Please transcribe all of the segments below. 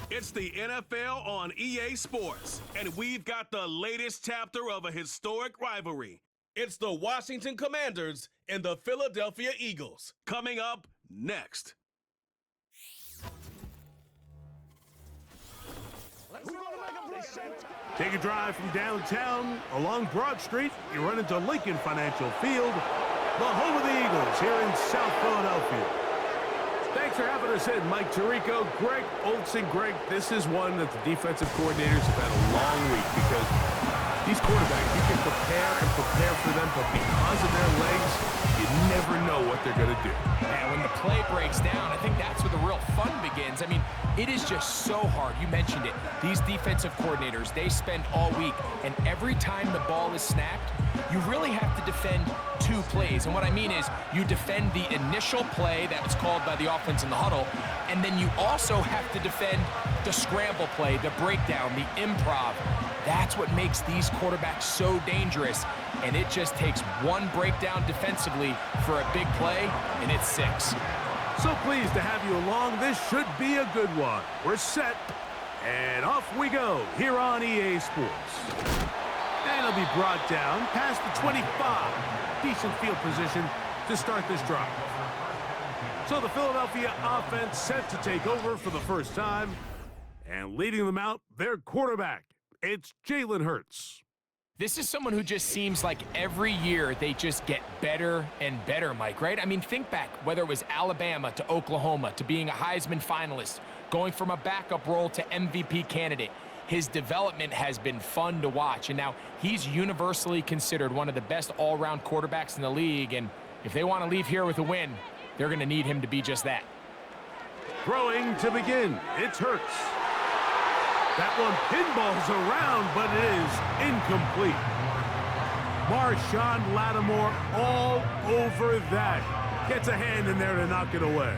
It's the NFL on EA Sports, and we've got the latest chapter of a historic rivalry. It's the Washington Commanders and the Philadelphia Eagles. Coming up next. Take a drive from downtown along Broad Street. You run into Lincoln Financial Field, the home of the Eagles here in South Philadelphia. Thanks for having us in, Mike Tirico, Greg Olson. Greg, this is one that the defensive coordinators have had a long week because these quarterbacks, you can prepare for them, but because of their legs, you never know what they're going to do. And when the play breaks down, I think that's where the real fun begins. I mean, it is just so hard. You mentioned it. These defensive coordinators, they spend all week, and every time the ball is snapped, you really have to defend two plays. And what I mean is you defend the initial play that was called by the offense in the huddle, and then you also have to defend the scramble play, the breakdown, the improv. That's what makes these quarterbacks so dangerous, and it just takes one breakdown defensively for a big play, and it's 6. So pleased to have you along. This should be a good one. We're set, and off we go here on EA Sports. And it'll be brought down past the 25. Decent field position to start this drive. So the Philadelphia offense set to take over for the first time, and leading them out, their quarterback. It's Jalen Hurts. This is someone who just seems like every year they just get better and better, Mike, right? I mean, think back, whether it was Alabama to Oklahoma to being a Heisman finalist, going from a backup role to MVP candidate. His development has been fun to watch, and now he's universally considered one of the best all-around quarterbacks in the league, and if they want to leave here with a win, they're going to need him to be just that. Throwing to begin, it's Hurts. That one pinballs around, but it is incomplete. Marshawn Lattimore all over that. Gets a hand in there to knock it away.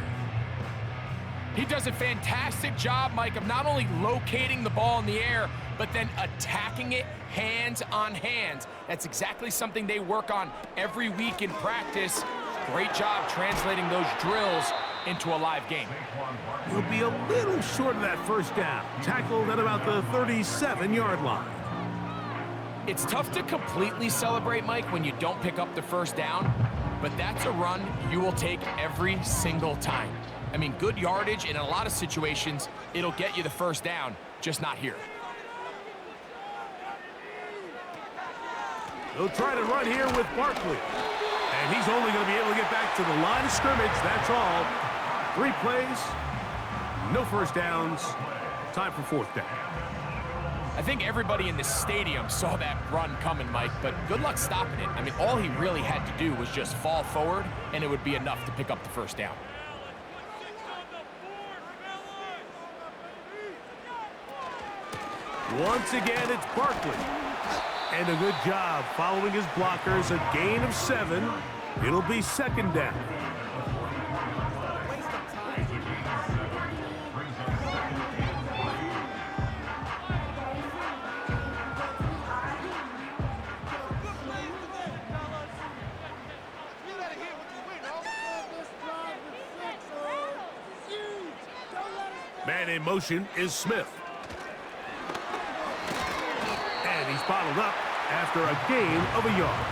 He does a fantastic job, Mike, of not only locating the ball in the air, but then attacking it hands on hands. That's exactly something they work on every week in practice. Great job translating those drills into a live game. He'll be a little short of that first down. Tackled at about the 37-yard line. It's tough to completely celebrate, Mike, when you don't pick up the first down, but that's a run you will take every single time. I mean, good yardage, and in a lot of situations, it'll get you the first down, just not here. They'll try to run here with Barkley. And he's only going to be able to get back to the line of scrimmage, that's all. 3 plays, no first downs, time for 4th down. I think everybody in the stadium saw that run coming, Mike, but good luck stopping it. I mean, all he really had to do was just fall forward, and it would be enough to pick up the first down. Once again, it's Barkley. And a good job following his blockers, a gain of 7. It'll be 2nd down. Man in motion is Smith. And he's bottled up after a gain of a yard.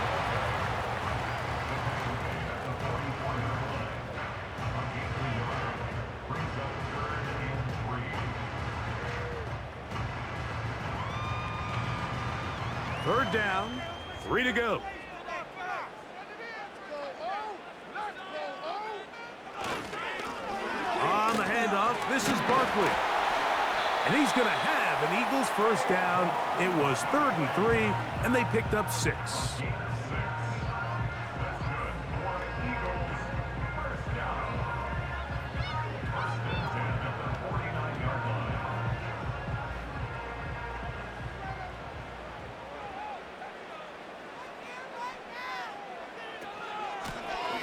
Third down, 3 to go. On the handoff, this is Barkley. And he's going to have an Eagles first down. It was 3rd and 3, and they picked up 6.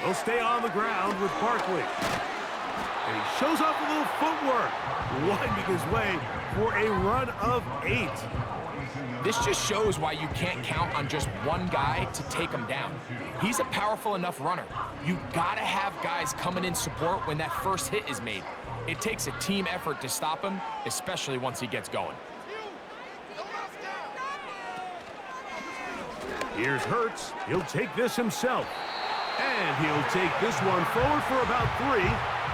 They'll stay on the ground with Barkley. And he shows off a little footwork, winding his way for a run of 8. This just shows why you can't count on just one guy to take him down. He's a powerful enough runner. You gotta have guys coming in support when that first hit is made. It takes a team effort to stop him, especially once he gets going. Here's Hurts. He'll take this himself. And he'll take this one forward for about 3,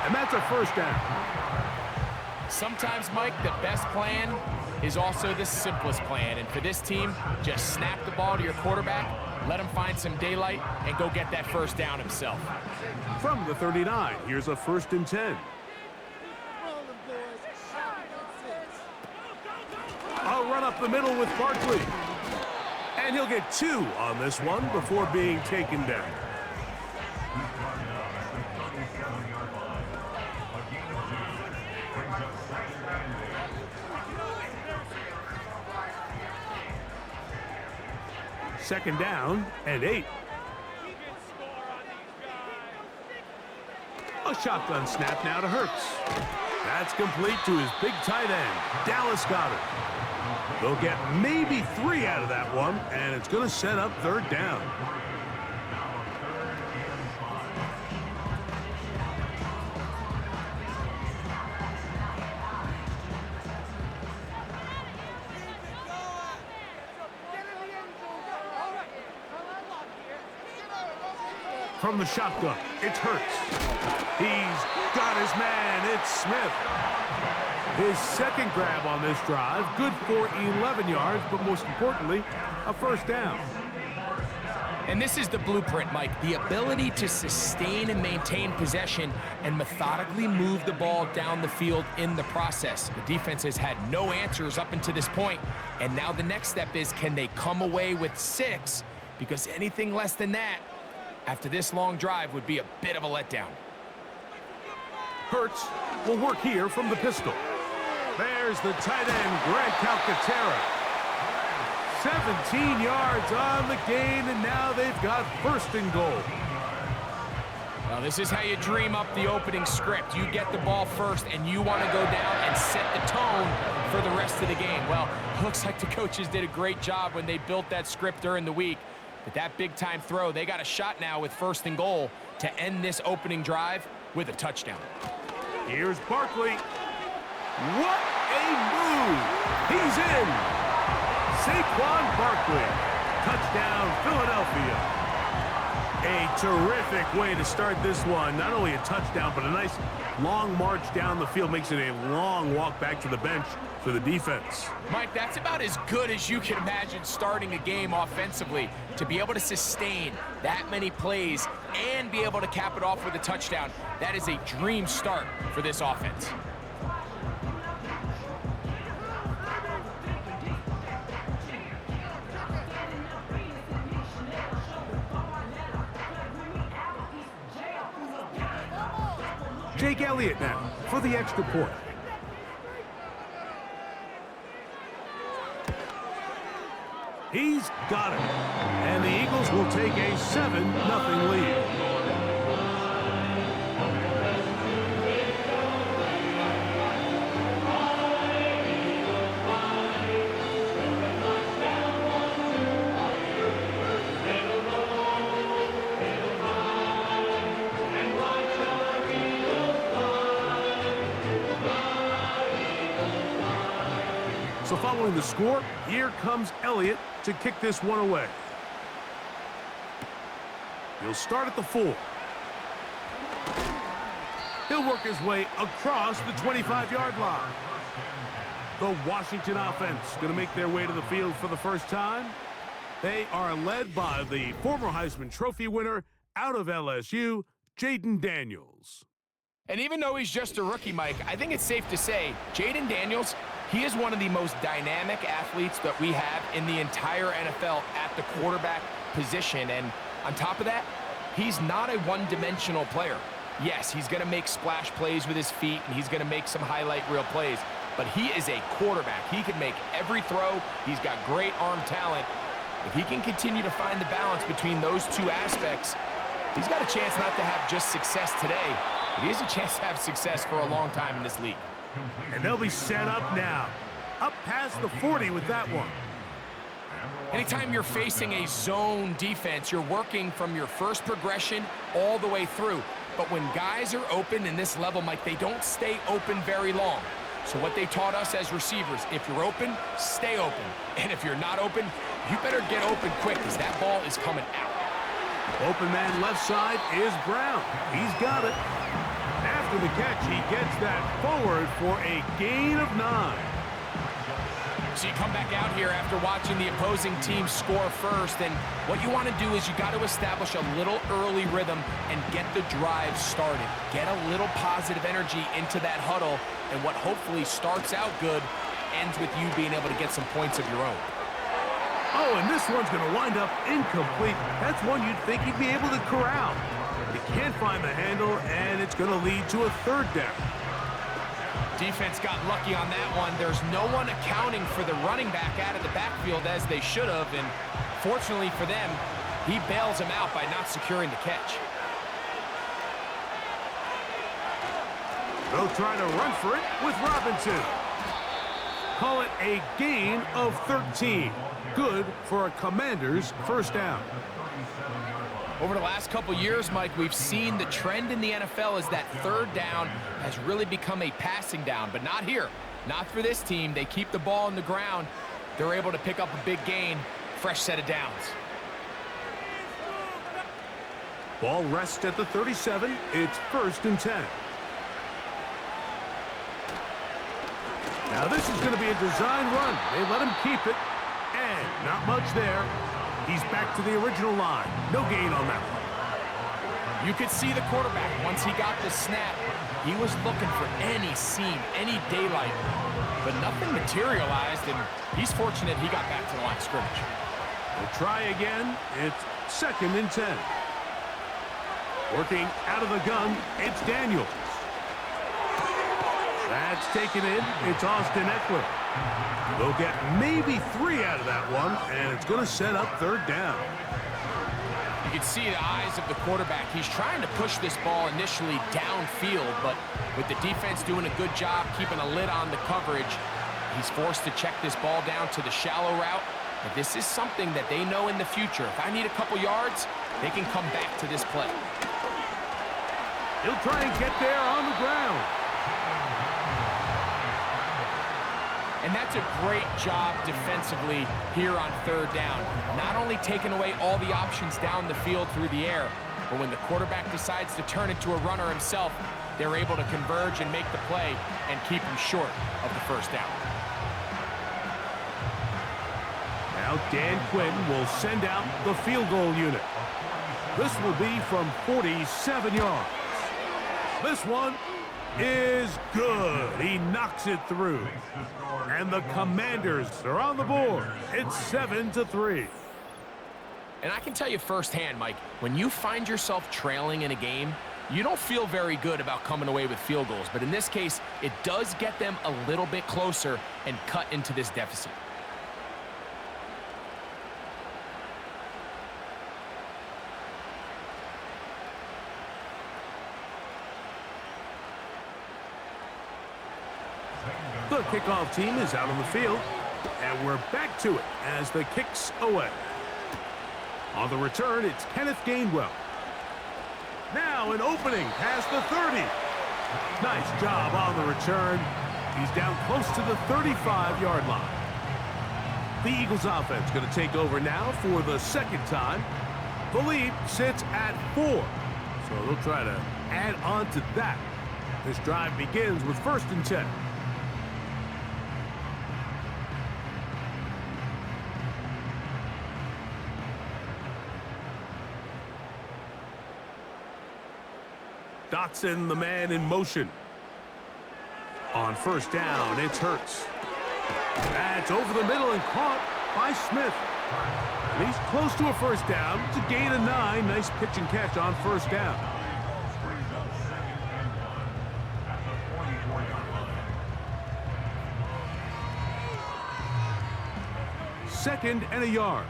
and that's a first down. Sometimes, Mike, the best plan is also the simplest plan. And for this team, just snap the ball to your quarterback, let him find some daylight, and go get that first down himself. From the 39, here's a 1st and 10. I'll run up the middle with Barkley. And he'll get 2 on this one before being taken down. Second down and 8. A shotgun snap now to Hurts. That's complete to his big tight end, Dallas Goedert. They'll get maybe 3 out of that one, and it's going to set up 3rd down. From the shotgun, it's Hurts. He's got his man. It's Smith. His second grab on this drive, good for 11 yards, but most importantly, a first down. And this is the blueprint, Mike. The ability to sustain and maintain possession and methodically move the ball down the field in the process. The defense has had no answers up until this point, and now the next step is, can they come away with 6? Because anything less than that, after this long drive, would be a bit of a letdown. Hurts will work here from the pistol. There's the tight end, Greg Calcaterra. 17 yards on the gain, and now they've got 1st and goal. Well, this is how you dream up the opening script. You get the ball first, and you want to go down and set the tone for the rest of the game. Well, it looks like the coaches did a great job when they built that script during the week. But that big-time throw, they got a shot now with 1st and goal to end this opening drive with a touchdown. Here's Barkley. What a move! He's in! Saquon Barkley. Touchdown, Philadelphia. A terrific way to start this one. Not only a touchdown, but a nice long march down the field. Makes it a long walk back to the bench for the defense. Mike, that's about as good as you can imagine starting a game offensively. To be able to sustain that many plays and be able to cap it off with a touchdown, that is a dream start for this offense. Jake Elliott now for the extra point. He's got it. And the Eagles will take a 7-0 lead. So following the score, here comes Elliott to kick this one away. He'll start at the 4. He'll work his way across the 25-yard line. The Washington offense going to make their way to the field for the first time. They are led by the former Heisman Trophy winner out of LSU, Jaden Daniels. And even though he's just a rookie, Mike, I think it's safe to say Jaden Daniels, he is one of the most dynamic athletes that we have in the entire NFL at the quarterback position. And on top of that, he's not a one-dimensional player. Yes, he's going to make splash plays with his feet, and he's going to make some highlight reel plays. But he is a quarterback. He can make every throw. He's got great arm talent. If he can continue to find the balance between those two aspects, he's got a chance not to have just success today, but he has a chance to have success for a long time in this league. And they'll be set up now. Up past the 40 with that one. Anytime you're facing a zone defense, you're working from your first progression all the way through. But when guys are open in this level, Mike, they don't stay open very long. So what they taught us as receivers, if you're open, stay open. And if you're not open, you better get open quick because that ball is coming out. Open man left side is Brown. He's got it. After the catch, he gets that forward for a gain of 9. So you come back out here after watching the opposing team score first, and what you want to do is you got to establish a little early rhythm and get the drive started. Get a little positive energy into that huddle, and what hopefully starts out good ends with you being able to get some points of your own. Oh, and this one's going to wind up incomplete. That's one you'd think he'd be able to corral. He can't find the handle, and it's going to lead to a 3rd down. Defense got lucky on that one. There's no one accounting for the running back out of the backfield as they should have, and fortunately for them, he bails him out by not securing the catch. They'll try to run for it with Robinson. Call it a gain of 13. Good for a Commander's 1st down. Over the last couple years, Mike, we've seen the trend in the NFL is that 3rd down has really become a passing down, but not here. Not for this team. They keep the ball on the ground. They're able to pick up a big gain. Fresh set of downs. Ball rests at the 37. It's 1st and 10. Now this is going to be a design run. They let him keep it, and not much there. He's back to the original line. No gain on that one. You could see the quarterback, once he got the snap, he was looking for any seam, any daylight, but nothing materialized, and he's fortunate he got back to the line of scrimmage. We'll try again. It's 2nd and 10. Working out of the gun, it's Daniels. That's taken in. It's Austin Eckler. They'll get maybe 3 out of that one, and it's going to set up 3rd down. You can see the eyes of the quarterback. He's trying to push this ball initially downfield, but with the defense doing a good job keeping a lid on the coverage, he's forced to check this ball down to the shallow route. But this is something that they know in the future. If I need a couple yards, they can come back to this play. He'll try and get there on the ground. And that's a great job defensively here on 3rd down. Not only taking away all the options down the field through the air, but when the quarterback decides to turn into a runner himself, they're able to converge and make the play and keep him short of the 1st down. Now Dan Quinn will send out the field goal unit. This will be from 47 yards. This one is good. He knocks it through. And the Commanders are on the board. It's 7-3. And I can tell you firsthand, Mike, when you find yourself trailing in a game, you don't feel very good about coming away with field goals. But in this case, it does get them a little bit closer and cut into this deficit. The kickoff team is out on the field, and we're back to it as the kick's away. On the return, it's Kenneth Gainwell. Now an opening past the 30. Nice job on the return. He's down close to the 35-yard line. The Eagles offense going to take over now for the 2nd time. The lead sits at 4, so they'll try to add on to that. This drive begins with 1st and 10. Dotson, the man in motion. On 1st down, it's Hurts. That's over the middle and caught by Smith. And he's close to a 1st down. It's a gain of 9. Nice pitch and catch on 1st down. Second and a yard.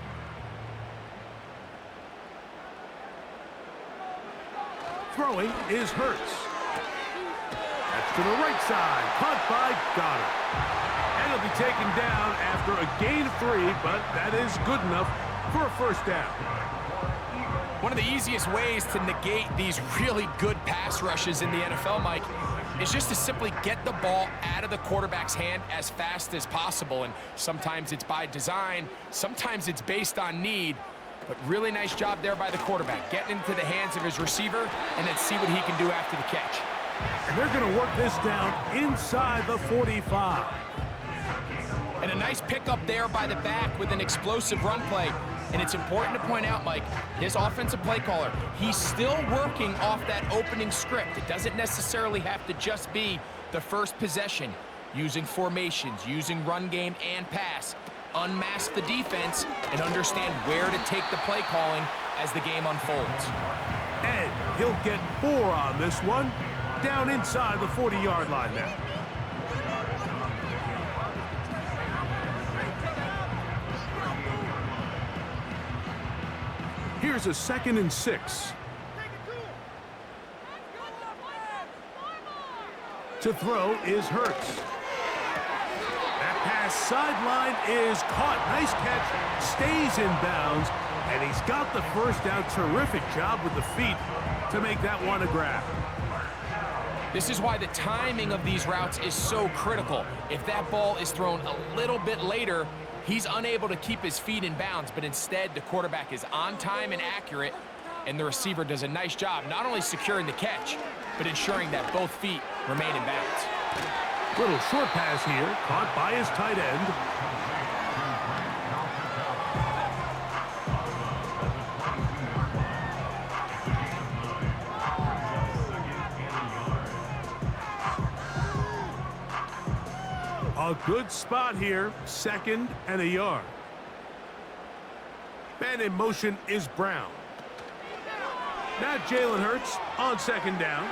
Throwing is Hurts. That's to the right side. Caught by Goddard. And he'll be taken down after a gain of 3, but that is good enough for a 1st down. One of the easiest ways to negate these really good pass rushes in the NFL, Mike, is just to simply get the ball out of the quarterback's hand as fast as possible. And sometimes it's by design, sometimes it's based on need. But really nice job there by the quarterback, getting into the hands of his receiver, and then see what he can do after the catch. And they're going to work this down inside the 45. And a nice pickup there by the back with an explosive run play. And it's important to point out, Mike, his offensive play caller, he's still working off that opening script. It doesn't necessarily have to just be the first possession. Using formations, using run game and pass. Unmask the defense and understand where to take the play calling as the game unfolds. And he'll get 4 on this one. Down inside the 40-yard line now. Here's a 2nd and 6. To throw is Hurts. That pass sideline is caught. Nice catch. Stays in bounds. And he's got the first down. Terrific job with the feet to make that one a grab. This is why the timing of these routes is so critical. If that ball is thrown a little bit later, he's unable to keep his feet in bounds, but instead the quarterback is on time and accurate, and the receiver does a nice job not only securing the catch, but ensuring that both feet remain in bounds. Little short pass here, caught by his tight end. A good spot here, 2nd and a yard. Man in motion is Brown. Now Jalen Hurts on 2nd down.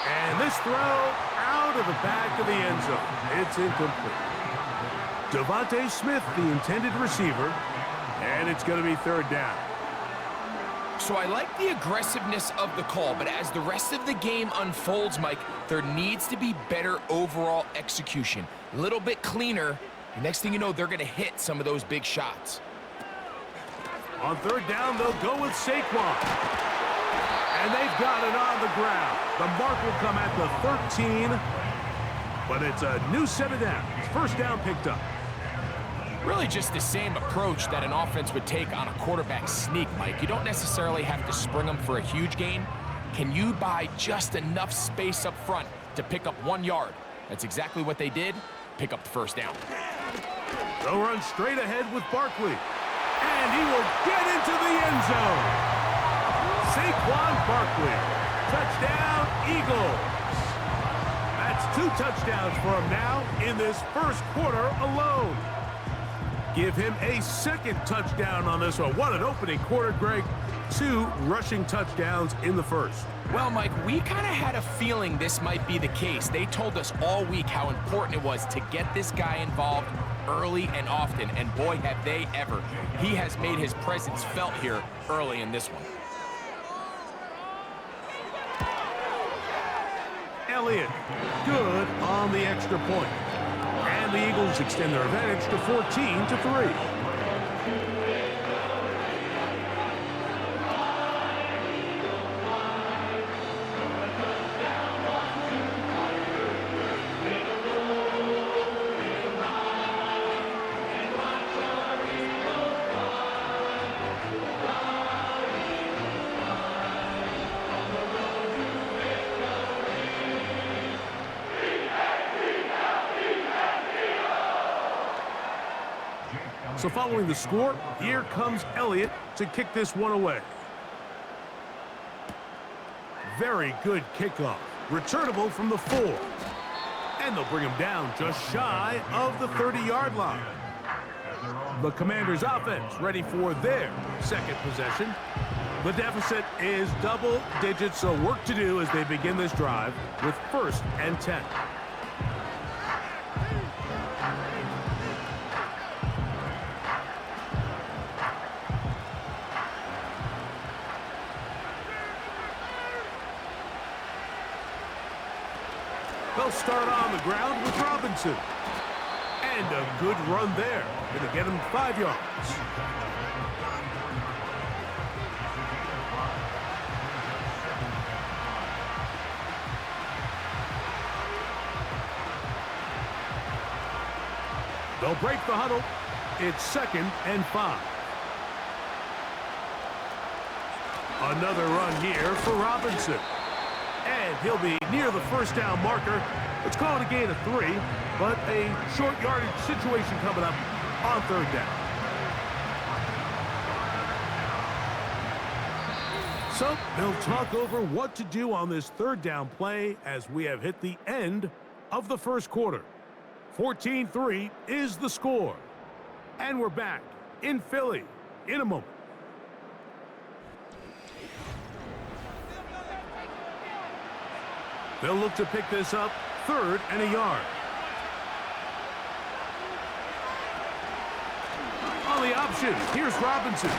And this throw out of the back of the end zone. It's incomplete. Devontae Smith, the intended receiver, and it's going to be 3rd down. So I like the aggressiveness of the call, but as the rest of the game unfolds, Mike, there needs to be better overall execution. A little bit cleaner. The next thing you know, they're going to hit some of those big shots. On 3rd down, they'll go with Saquon. And they've got it on the ground. The mark will come at the 13, but it's a new set of downs. 1st down picked up. Really just the same approach that an offense would take on a quarterback sneak, Mike. You don't necessarily have to spring them for a huge gain. Can you buy just enough space up front to pick up 1 yard? That's exactly what they did. Pick up the 1st down. They'll run straight ahead with Barkley. And he will get into the end zone. Saquon Barkley. Touchdown, Eagles. That's 2 touchdowns for him now in this 1st quarter alone. Give him a 2nd touchdown on this one. What an opening quarter, Greg. 2 rushing touchdowns in the 1st. Well, Mike, we kind of had a feeling this might be the case. They told us all week how important it was to get this guy involved early and often, and boy, have they ever. He has made his presence felt here early in this one. Elliott, good on the extra point. And the Eagles extend their advantage to 14-3. So following the score, here comes Elliott to kick this one away. Very good kickoff. Returnable from the 4. And they'll bring him down just shy of the 30-yard line. The Commanders' offense ready for their 2nd possession. The deficit is double digits, so work to do as they begin this drive with 1st and 10. They'll start on the ground with Robinson. And a good run there. Going to get him 5 yards. They'll break the huddle. It's 2nd and 5. Another run here for Robinson. And he'll be near the first down marker. Let's call it a gain of 3, but a short yardage situation coming up on 3rd down. So they'll talk over what to do on this 3rd down play as we have hit the end of the first quarter. 14-3 is the score. And we're back in Philly in a moment. They'll look to pick this up 3rd and a yard. On the option, here's Robinson.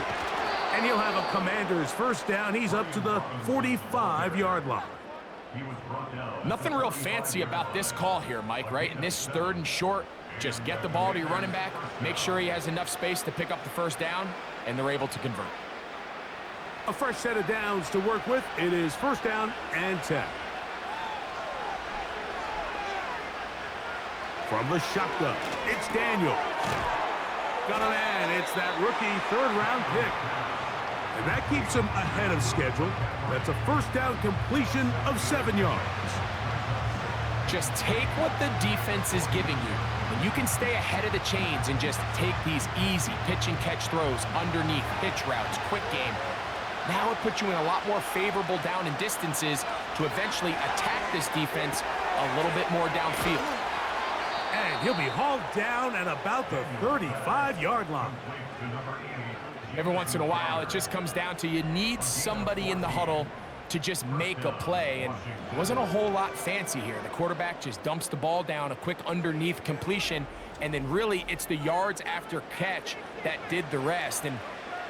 And he'll have a Commander's first down. He's up to the 45-yard line. Nothing real fancy about this call here, Mike, right? In this 3rd and short, just get the ball to your running back, make sure he has enough space to pick up the first down, and they're able to convert. A fresh set of downs to work with. It is 1st down and 10. From the shotgun, it's Daniel. Got a man. It's that rookie 3rd-round pick. And that keeps him ahead of schedule. That's a first down completion of 7 yards. Just take what the defense is giving you. And you can stay ahead of the chains and just take these easy pitch and catch throws underneath, pitch routes, quick game. Now it puts you in a lot more favorable down and distances to eventually attack this defense a little bit more downfield. And he'll be hauled down at about the 35-yard line. Every once in a while, it just comes down to you need somebody in the huddle to just make a play, and it wasn't a whole lot fancy here. The quarterback just dumps the ball down, a quick underneath completion, and then really it's the yards after catch that did the rest, and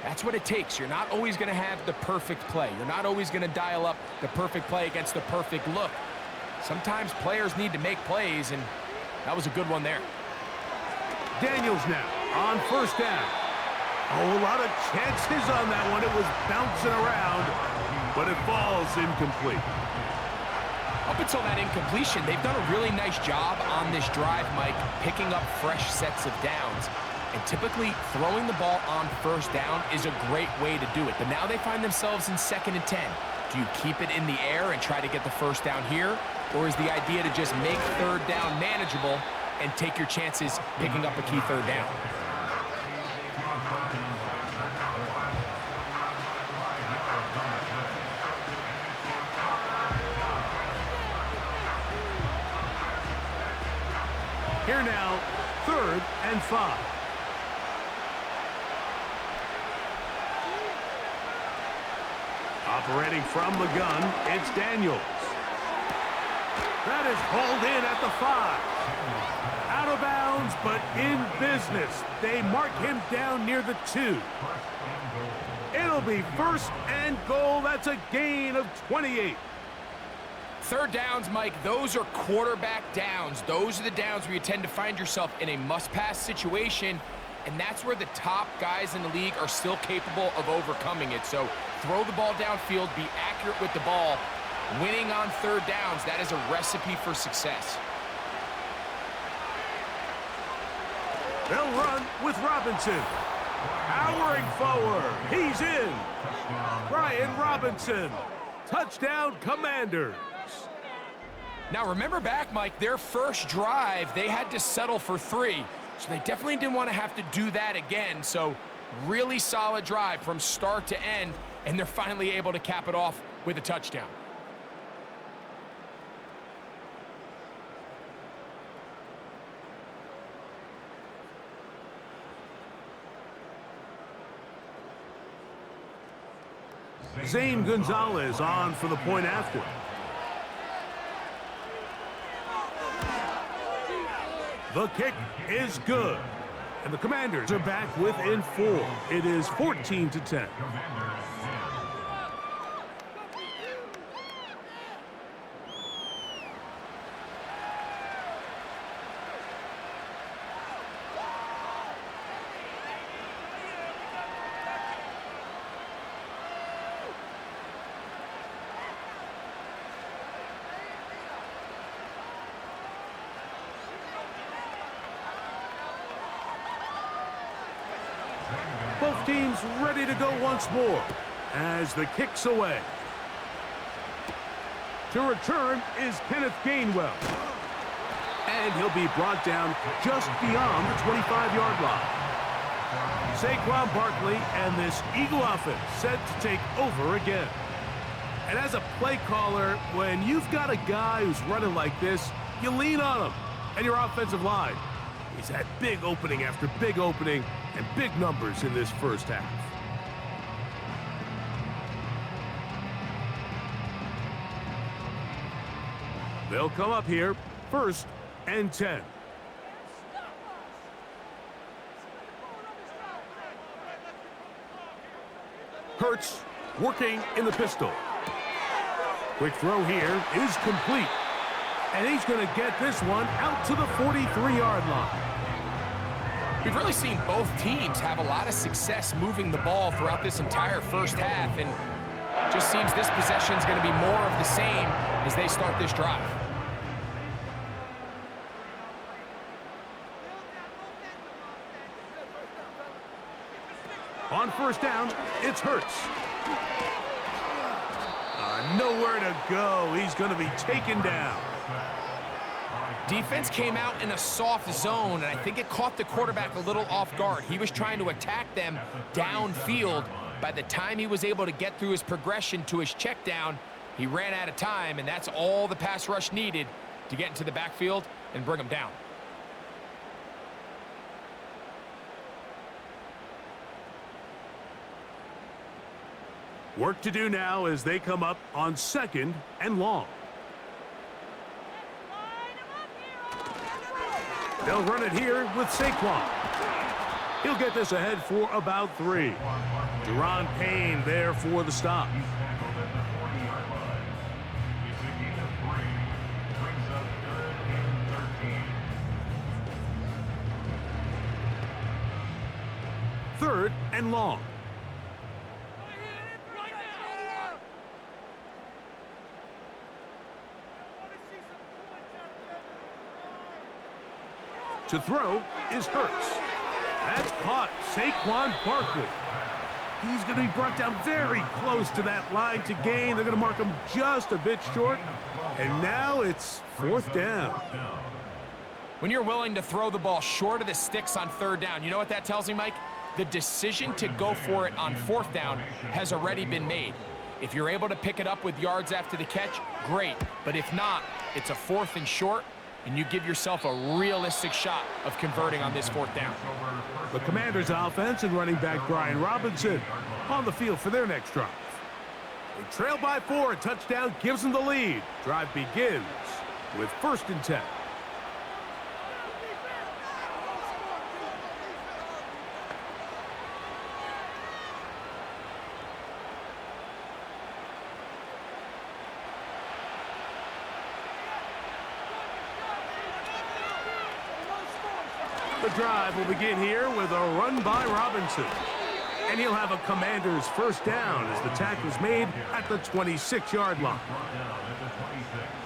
that's what it takes. You're not always going to have the perfect play. You're not always going to dial up the perfect play against the perfect look. Sometimes players need to make plays, and that was a good one there. Daniels now on 1st down. Oh, a lot of chances on that one. It was bouncing around, but it falls incomplete. Up until that incompletion, they've done a really nice job on this drive, Mike, picking up fresh sets of downs. And typically, throwing the ball on 1st down is a great way to do it. But now they find themselves in 2nd and 10. Do you keep it in the air and try to get the first down here? Or is the idea to just make 3rd down manageable and take your chances picking up a key 3rd down? Here now, 3rd and 5. Operating from the gun, it's Daniels. That is hauled in at the 5. Out of bounds, but in business. They mark him down near the 2. It'll be 1st and goal. That's a gain of 28. 3rd downs, Mike, those are quarterback downs. Those are the downs where you tend to find yourself in a must-pass situation, and that's where the top guys in the league are still capable of overcoming it. So throw the ball downfield, be accurate with the ball. Winning on 3rd downs, that is a recipe for success. They'll run with Robinson. Powering forward. He's in. Brian Robinson. Touchdown, Commanders. Now remember back, Mike, their first drive, they had to settle for 3. So they definitely didn't want to have to do that again. So really solid drive from start to end, and they're finally able to cap it off with a touchdown. Zane Gonzalez on for the point after. The kick is good. And the Commanders are back within 4. It is 14-10. Both teams ready to go once more as the kick's away. To return is Kenneth Gainwell. And he'll be brought down just beyond the 25-yard line. Saquon Barkley and this Eagle offense set to take over again. And as a play caller, when you've got a guy who's running like this, you lean on him and your offensive line. He's had big opening after big opening and big numbers in this first half. They'll come up here, 1st and 10. Hurts working in the pistol. Quick throw here is complete. And he's going to get this one out to the 43-yard line. We've really seen both teams have a lot of success moving the ball throughout this entire first half, and just seems this possession is going to be more of the same as they start this drive. On 1st down, it's Hurts. Nowhere to go. He's going to be taken down. Defense came out in a soft zone, and I think it caught the quarterback a little off guard. He was trying to attack them downfield. By the time he was able to get through his progression to his check down, he ran out of time, and that's all the pass rush needed to get into the backfield and bring him down. Work to do now as they come up on 2nd and long. They'll run it here with Saquon. He'll get this ahead for about 3. Deron Payne there for the stop. Third and long. To throw is Hurts. That's caught. Saquon Barkley. He's going to be brought down very close to that line to gain. They're going to mark him just a bit short. And now it's 4th down. When you're willing to throw the ball short of the sticks on 3rd down, you know what that tells me, Mike? The decision to go for it on 4th down has already been made. If you're able to pick it up with yards after the catch, great. But if not, it's a 4th and short, and you give yourself a realistic shot of converting on this 4th down. The Commanders' offense and running back Brian Robinson on the field for their next drive. They trail by 4. A touchdown gives them the lead. Drive begins with 1st and 10. The drive will begin here with a run by Robinson. And he'll have a Commander's 1st down as the tackle's made at the 26-yard line.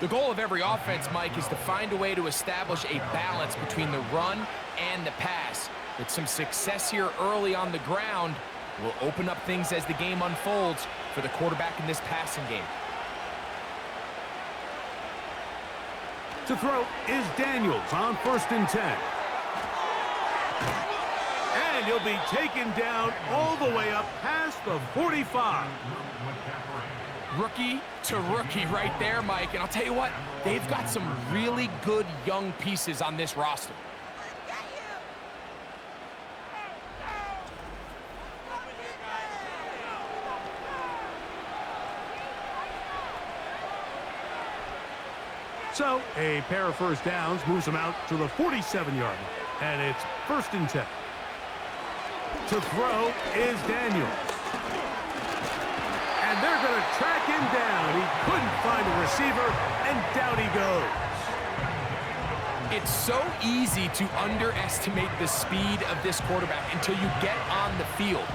The goal of every offense, Mike, is to find a way to establish a balance between the run and the pass. With some success here early on the ground will open up things as the game unfolds for the quarterback in this passing game. To throw is Daniels on 1st and 10. And he'll be taken down all the way up past the 45. Rookie to rookie right there, Mike. And I'll tell you what, they've got some really good young pieces on this roster. So a pair of 1st downs moves them out to the 47-yard line. And it's 1st and 10. To throw is Daniels. And they're going to track him down. He couldn't find a receiver, and down he goes. It's so easy to underestimate the speed of this quarterback until you get on the field.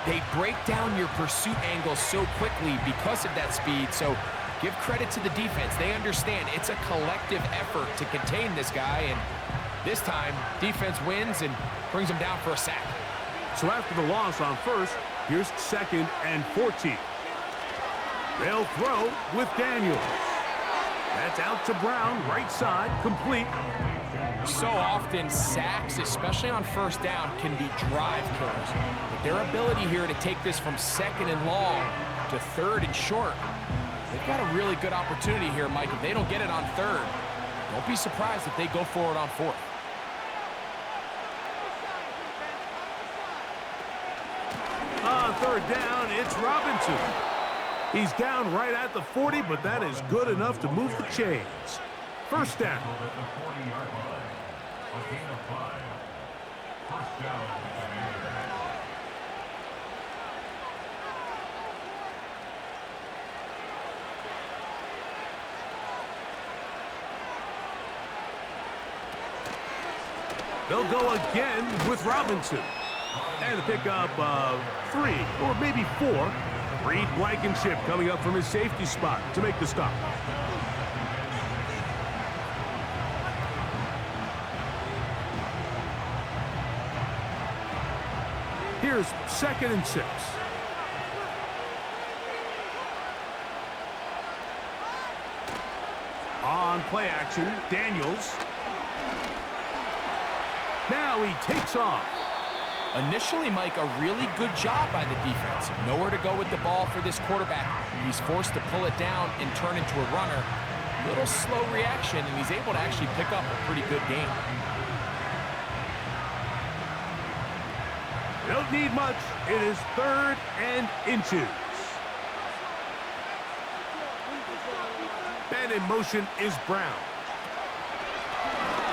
They break down your pursuit angle so quickly because of that speed. So give credit to the defense. They understand it's a collective effort to contain this guy, and this time defense wins and brings him down for a sack. So after the loss on first, here's 2nd and 14. They'll throw with Daniels. That's out to Brown, right side, complete. So often, sacks, especially on first down, can be drive killers. But their ability here to take this from 2nd and long to 3rd and short, they've got a really good opportunity here, Mike. If they don't get it on 3rd, don't be surprised if they go for it on 4th. On 3rd down, it's Robinson. He's down right at the 40, but that is good enough to move the chains. First down. They'll go again with Robinson. And a pickup of 3 or maybe 4. Reed Blankenship coming up from his safety spot to make the stop. Here's 2nd and 6. On play action, Daniels. Now he takes off. Initially, Mike, a really good job by the defense. Nowhere to go with the ball for this quarterback. He's forced to pull it down and turn into a runner. Little slow reaction, and he's able to actually pick up a pretty good game. Don't need much. It is 3rd and inches. And in motion is Brown.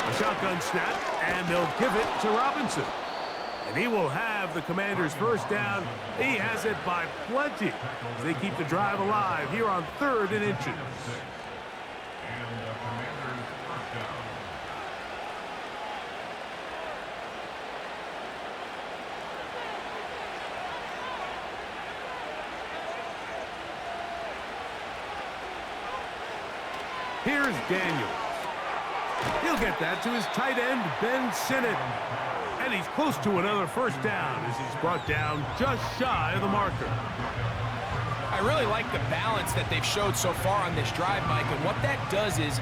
A shotgun snap, and they'll give it to Robinson. And he will have the Commanders' first down. He has it by plenty. They keep the drive alive here on 3rd and inches. Here's Daniels. He'll get that to his tight end, Ben Sinnott. And he's close to another first down as he's brought down just shy of the marker. I really like the balance that they've showed so far on this drive, Mike. And what that does is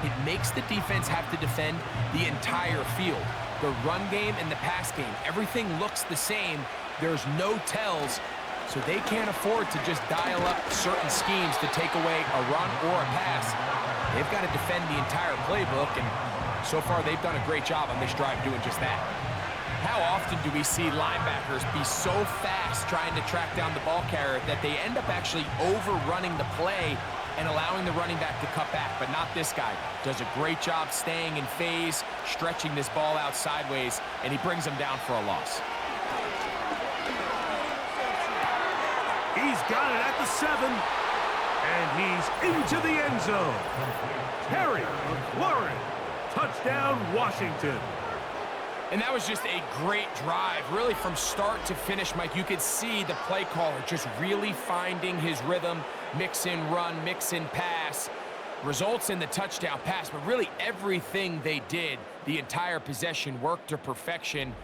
it makes the defense have to defend the entire field. The run game and the pass game, everything looks the same. There's no tells, so they can't afford to just dial up certain schemes to take away a run or a pass. They've got to defend the entire playbook, and so far they've done a great job on this drive doing just that. How often do we see linebackers be so fast trying to track down the ball carrier that they end up actually overrunning the play and allowing the running back to cut back? But not this guy. Does a great job staying in phase, stretching this ball out sideways, and he brings him down for a loss. He's got it at the 7. And he's into the end zone. Terry McLaurin. Touchdown, Washington. And that was just a great drive, really from start to finish, Mike. You could see the play caller just really finding his rhythm, mix in run, mix in pass, results in the touchdown pass, but really everything they did, the entire possession worked to perfection.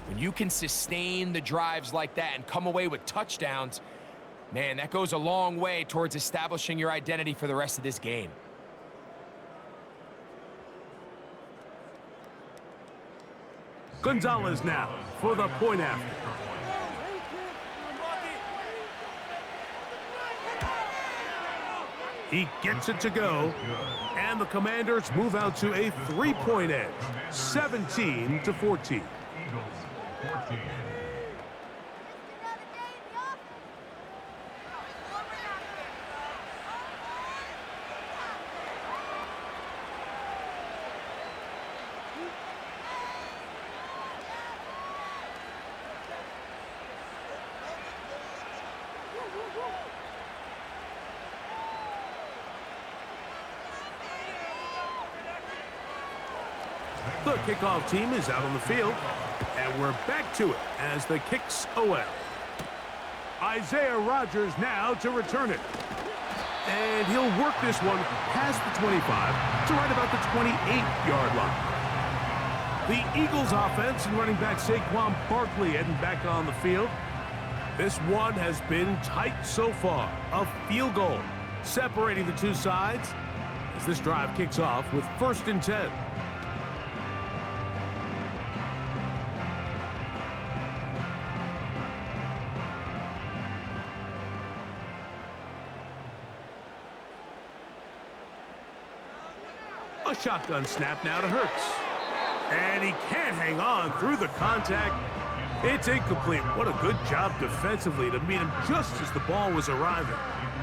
When you can sustain the drives like that and come away with touchdowns, man, that goes a long way towards establishing your identity for the rest of this game. Gonzalez now for the point after. He gets it to go, and the Commanders move out to a 3-point edge, 17-14. The kickoff team is out on the field, and we're back to it as the kicks away. Isaiah Rodgers now to return it. And he'll work this one past the 25 to right about the 28-yard line. The Eagles offense and running back Saquon Barkley heading back on the field. This one has been tight so far. A field goal separating the two sides as this drive kicks off with 1st and 10. A shotgun snap now to Hurts. And he can't hang on through the contact. It's incomplete. What a good job defensively to meet him just as the ball was arriving.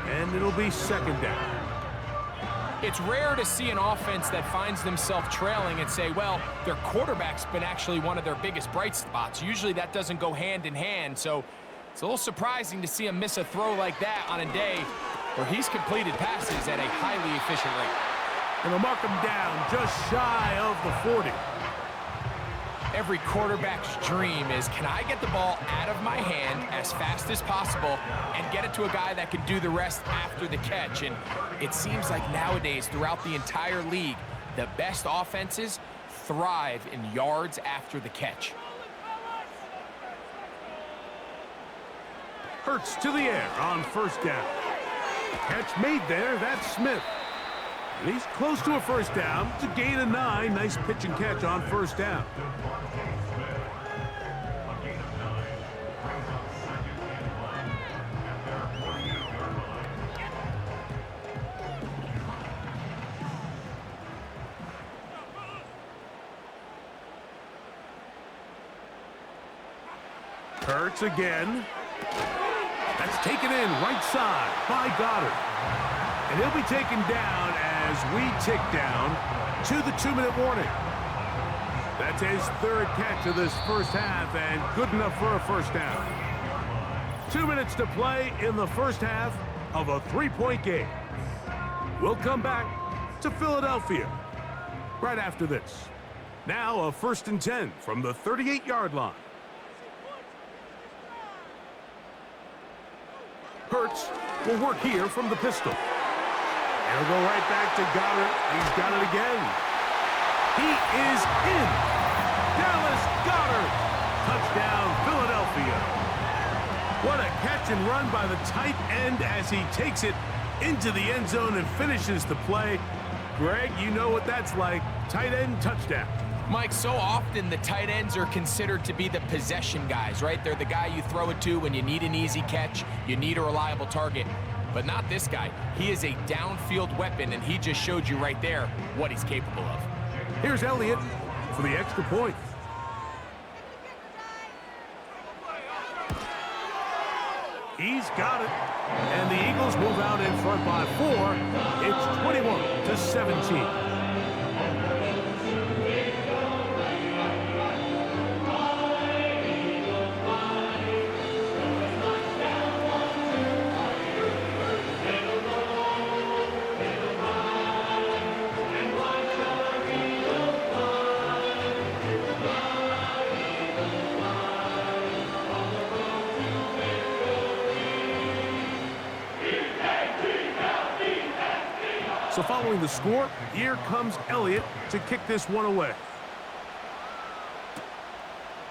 And it'll be 2nd down. It's rare to see an offense that finds themselves trailing and say, well, their quarterback's been actually one of their biggest bright spots. Usually that doesn't go hand in hand, so it's a little surprising to see him miss a throw like that on a day where he's completed passes at a highly efficient rate. And they'll mark him down just shy of the 40. Every quarterback's dream is, can I get the ball out of my hand as fast as possible and get it to a guy that can do the rest after the catch? And it seems like nowadays, throughout the entire league, the best offenses thrive in yards after the catch. Hurts to the air on 1st down. Catch made there, that's Smith. And he's close to a 1st down. It's a gain of 9. Nice pitch and catch on 1st down. Hurts again. That's taken in right side by Goddard. And he'll be taken down as we tick down to the 2-minute warning. That's his 3rd catch of this 1st half and good enough for a 1st down. 2 minutes to play in the 1st half of a 3-point game. We'll come back to Philadelphia right after this. Now a 1st and 10 from the 38-yard line. Hurts will work here from the pistol. And he'll go right back to Goddard. He's got it again. He is in. Dallas Goddard. Touchdown, Philadelphia. What a catch and run by the tight end as he takes it into the end zone and finishes the play. Greg, you know what that's like. Tight end touchdown. Mike, so often the tight ends are considered to be the possession guys, right? They're the guy you throw it to when you need an easy catch, you need a reliable target. But not this guy. He is a downfield weapon, and he just showed you right there what he's capable of. Here's Elliott for the extra point. He's got it. And the Eagles move out in front by 4. It's 21-17. So following the score, here comes Elliott to kick this one away.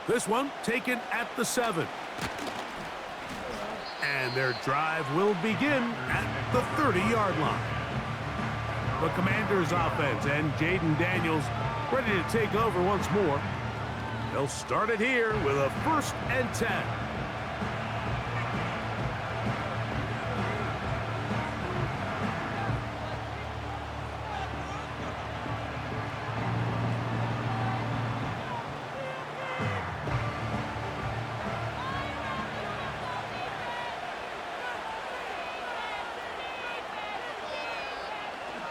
This one taken at the 7. And their drive will begin at the 30-yard line. The Commanders offense and Jaden Daniels ready to take over once more. They'll start it here with a 1st and 10.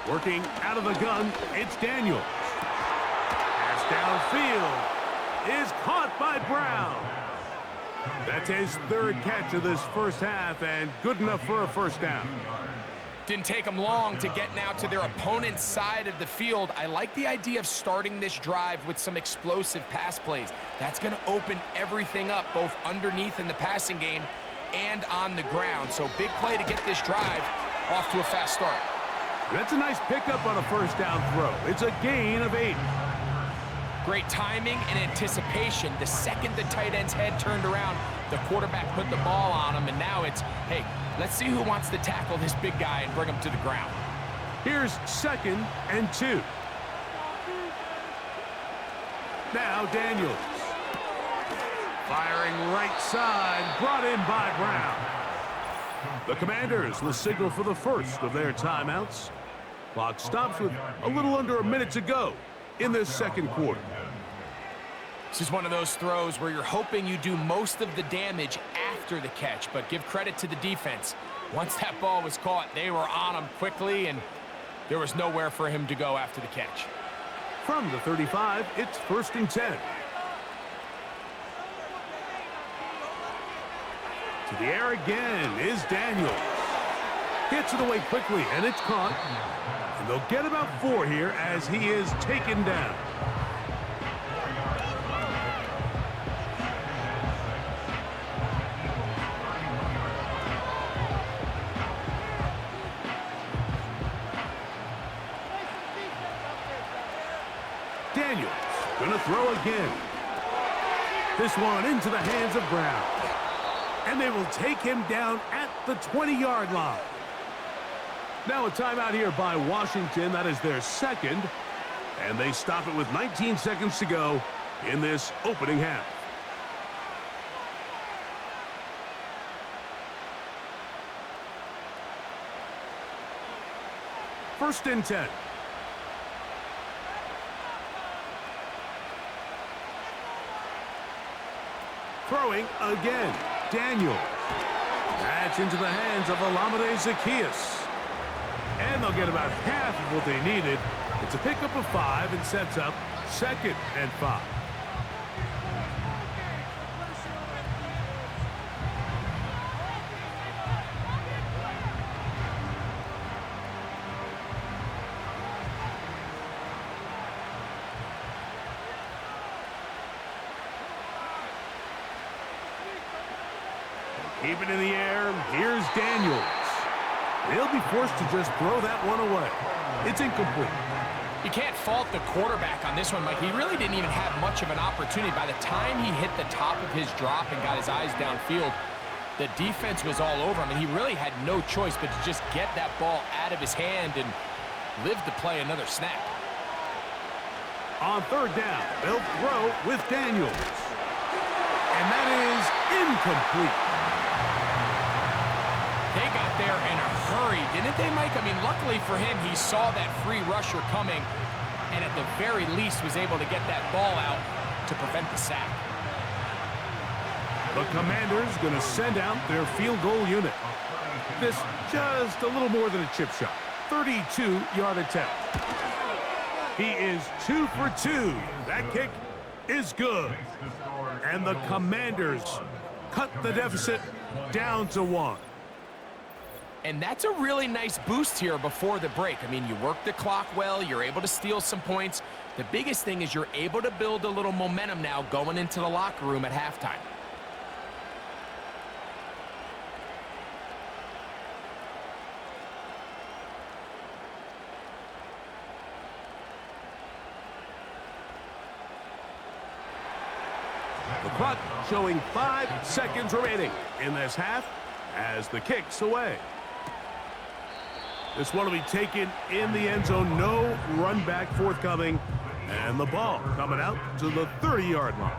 Working out of the gun, it's Daniels. Pass downfield is caught by Brown. That's his 3rd catch of this 1st half and good enough for a 1st down. Didn't take them long to get now to their opponent's side of the field. I like the idea of starting this drive with some explosive pass plays. That's going to open everything up, both underneath in the passing game and on the ground. So big play to get this drive off to a fast start. That's a nice pickup on a 1st down throw. It's a gain of 8. Great timing and anticipation. The second the tight end's head turned around, the quarterback put the ball on him, and now it's, hey, let's see who wants to tackle this big guy and bring him to the ground. Here's 2nd and 2. Now Daniels. Firing right side, brought in by Brown. The Commanders will signal for the first of their timeouts. Clock stops with a little under a minute to go in this second quarter. This is one of those throws where you're hoping you do most of the damage after the catch, but give credit to the defense. Once that ball was caught, they were on him quickly, and there was nowhere for him to go after the catch. From the 35, it's 1st and 10. To the air again is Daniels. Gets it away quickly, and it's caught. And they'll get about 4 here as he is taken down. Daniels gonna throw again. This one into the hands of Brown. And they will take him down at the 20-yard line. Now a timeout here by Washington. That is their second. And they stop it with 19 seconds to go in this opening half. First and 10. Throwing again. Daniel. That's into the hands of All-Madden Zacchaeus. And they'll get about half of what they needed. It's a pickup of 5 and sets up 2nd and 5. Keep it in the air. Here's Daniels. They'll be forced to just throw that one away. It's incomplete. You can't fault the quarterback on this one, Mike. He really didn't even have much of an opportunity. By the time he hit the top of his drop and got his eyes downfield, the defense was all over him, and he really had no choice but to just get that ball out of his hand and live to play another snap. On 3rd down, they'll throw with Daniels. And that is incomplete. They got there in a hurry, didn't they, Mike? I mean, luckily for him, he saw that free rusher coming and at the very least was able to get that ball out to prevent the sack. The Commanders going to send out their field goal unit. This just a little more than a chip shot. 32-yard attempt. He is 2 for 2. That kick is good. And the Commanders cut the deficit down to 1. And that's a really nice boost here before the break. I mean, you work the clock well, you're able to steal some points. The biggest thing is you're able to build a little momentum now going into the locker room at halftime. The clock showing 5 seconds remaining in this half as the kick's away. This one will be taken in the end zone. No run back forthcoming. And the ball coming out to the 30-yard line.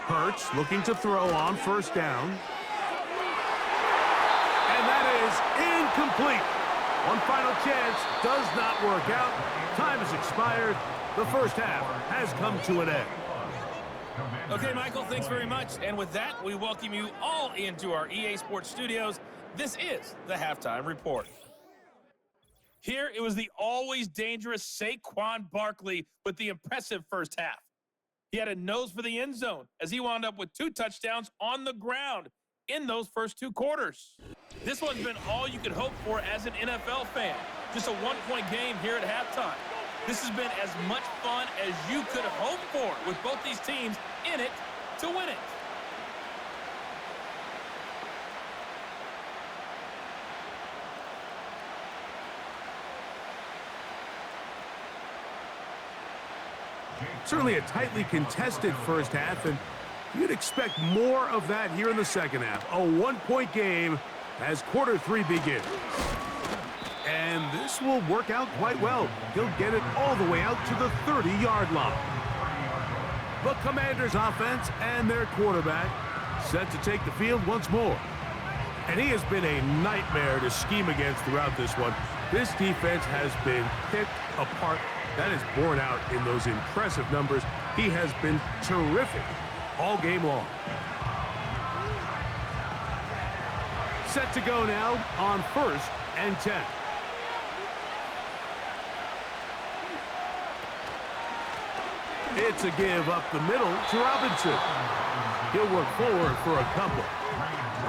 Hurts looking to throw on 1st down. And that is incomplete. One final chance does not work out. Time has expired. The first half has come to an end. Okay, Michael, thanks very much. And with that, we welcome you all into our EA Sports studios. This is the Halftime Report. Here, it was the always dangerous Saquon Barkley with the impressive first half. He had a nose for the end zone as he wound up with 2 touchdowns on the ground in those first 2 quarters. This one's been all you could hope for as an NFL fan. Just a one-point game here at halftime. This has been as much fun as you could have hoped for with both these teams in it to win it. Certainly a tightly contested first half, and you'd expect more of that here in the second half. A one-point game as quarter 3 begins. And this will work out quite well. He'll get it all the way out to the 30-yard line. The Commanders' offense and their quarterback set to take the field once more. And he has been a nightmare to scheme against throughout this one. This defense has been picked apart. That is borne out in those impressive numbers. He has been terrific all game long. Set to go now on 1st and 10. It's a give up the middle to Robinson. He'll work forward for a couple.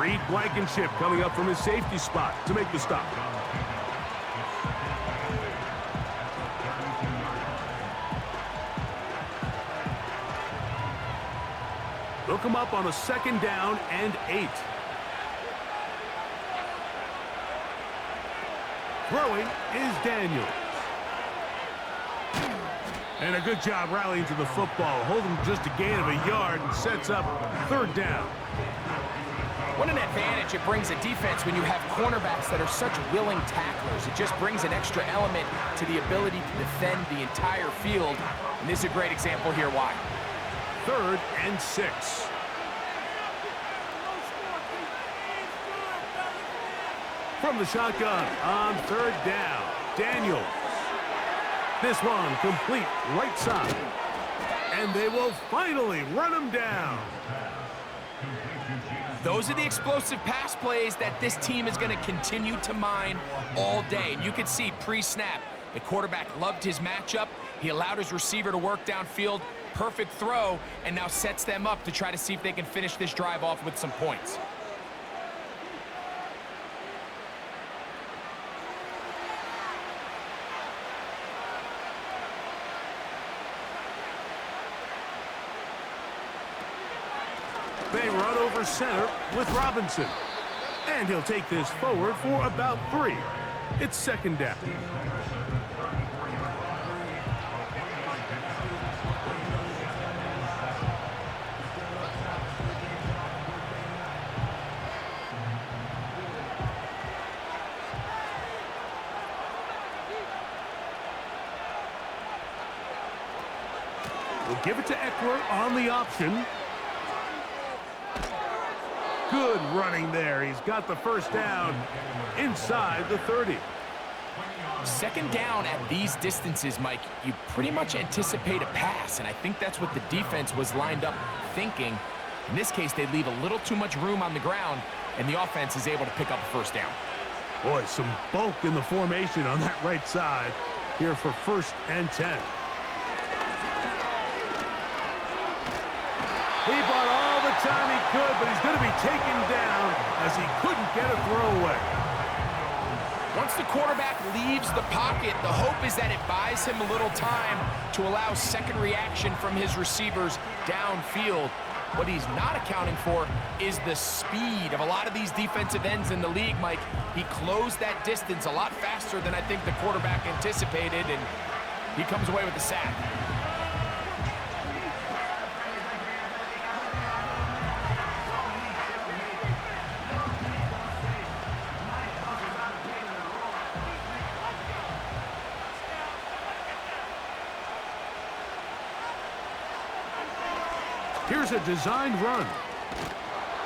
Reed Blankenship coming up from his safety spot to make the stop. They'll come up on a 2nd down and 8. Throwing is Daniels. And a good job rallying to the football. Holding just a gain of a yard and sets up 3rd down. What an advantage it brings a defense when you have cornerbacks that are such willing tacklers. It just brings an extra element to the ability to defend the entire field. And this is a great example here why. 3rd and 6. From the shotgun on 3rd down, Daniels. This one complete right side. And they will finally run him down. Those are the explosive pass plays that this team is going to continue to mine all day. And you can see pre-snap, the quarterback loved his matchup. He allowed his receiver to work downfield. Perfect throw, and now sets them up to try to see if they can finish this drive off with some points. They run over center with Robinson. And he'll take this forward for about 3. It's 2nd down. We'll give it to Eckler on the option. Good running there. He's got the 1st down inside the 30. 2nd down at these distances, Mike, you pretty much anticipate a pass, and I think that's what the defense was lined up thinking. In this case, they leave a little too much room on the ground, and the offense is able to pick up a 1st down. Boy, some bulk in the formation on that right side here for 1st and 10. He bought all the time he could, but he's going to be taken down as he couldn't get a throwaway. Once the quarterback leaves the pocket, the hope is that it buys him a little time to allow second reaction from his receivers downfield. What he's not accounting for is the speed of a lot of these defensive ends in the league, Mike. He closed that distance a lot faster than I think the quarterback anticipated, and he comes away with the sack. Here's a designed run.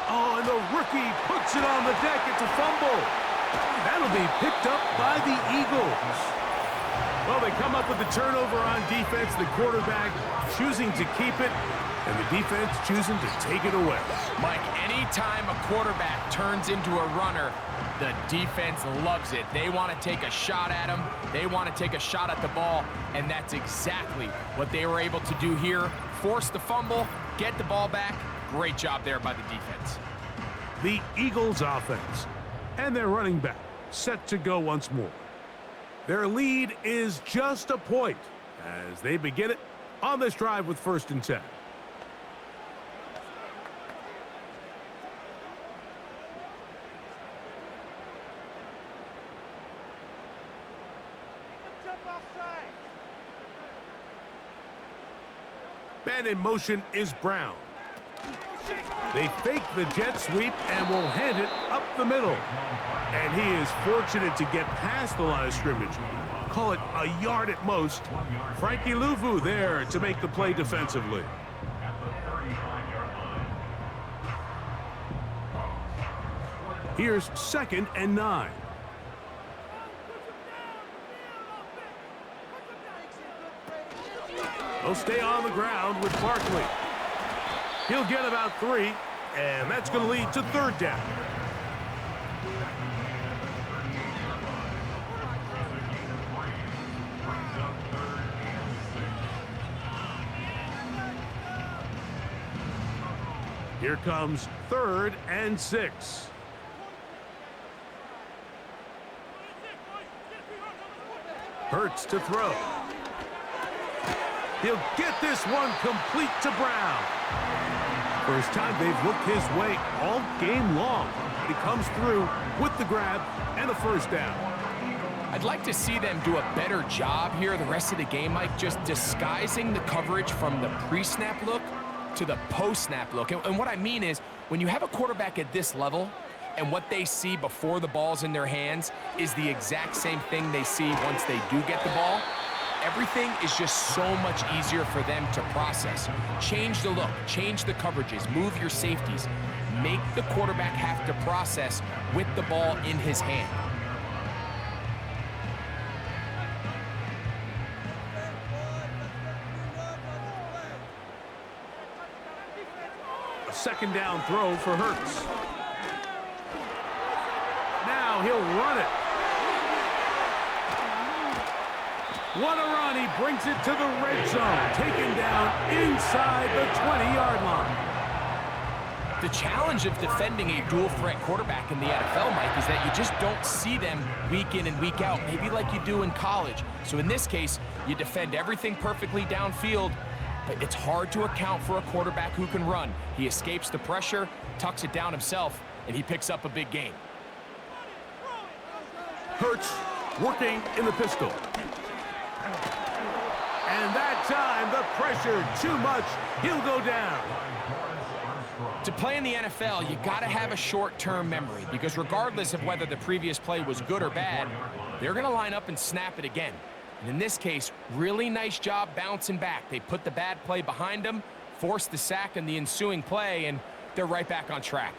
Oh, and the rookie puts it on the deck. It's a fumble. That'll be picked up by the Eagles. Well, they come up with the turnover on defense. The quarterback choosing to keep it, and the defense choosing to take it away. Mike, anytime a quarterback turns into a runner, the defense loves it. They want to take a shot at him. They want to take a shot at the ball, and that's exactly what they were able to do here. Force the fumble, get the ball back. Great job there by the defense. The Eagles offense and their running back set to go once more. Their lead is just a point as they begin it on this drive with 1st and 10. Man in motion is Brown. They fake the jet sweep and will hand it up the middle. And he is fortunate to get past the line of scrimmage. Call it a yard at most. Frankie Luvu there to make the play defensively. Here's 2nd and 9. They'll stay on the ground with Barkley. He'll get about 3, and that's going to lead to 3rd down. Here comes 3rd and 6. Hurts to throw. He'll get this one complete to Brown. First time they've looked his way all game long. But he comes through with the grab and a 1st down. I'd like to see them do a better job here the rest of the game, Mike, just disguising the coverage from the pre-snap look to the post-snap look. And what I mean is, when you have a quarterback at this level and what they see before the ball's in their hands is the exact same thing they see once they do get the ball, everything is just so much easier for them to process. Change the look, change the coverages, move your safeties. Make the quarterback have to process with the ball in his hand. A 2nd down throw for Hurts. Now he'll run it. What a run. He brings it to the red zone. Taken down inside the 20-yard line. The challenge of defending a dual-threat quarterback in the NFL, Mike, is that you just don't see them week in and week out, maybe like you do in college. So in this case, you defend everything perfectly downfield, but it's hard to account for a quarterback who can run. He escapes the pressure, tucks it down himself, and he picks up a big gain. Hurts working in the pistol. And that time, the pressure too much. He'll go down. To play in the NFL, you got to have a short-term memory, because regardless of whether the previous play was good or bad, they're going to line up and snap it again. And in this case, really nice job bouncing back. They put the bad play behind them, forced the sack in the ensuing play, and they're right back on track.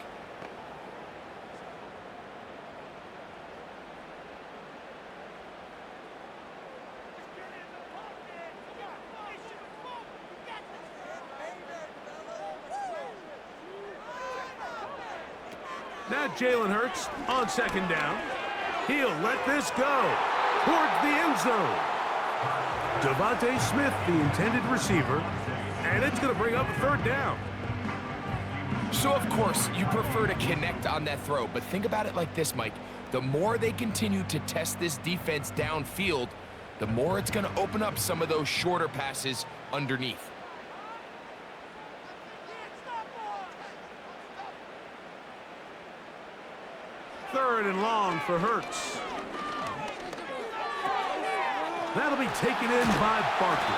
Now Jalen Hurts on 2nd down. He'll let this go towards the end zone. Devontae Smith, the intended receiver, and it's going to bring up a 3rd down. So, of course, you prefer to connect on that throw, but think about it like this, Mike. The more they continue to test this defense downfield, the more it's going to open up some of those shorter passes underneath. Third and long for Hurts. That'll be taken in by Barkley.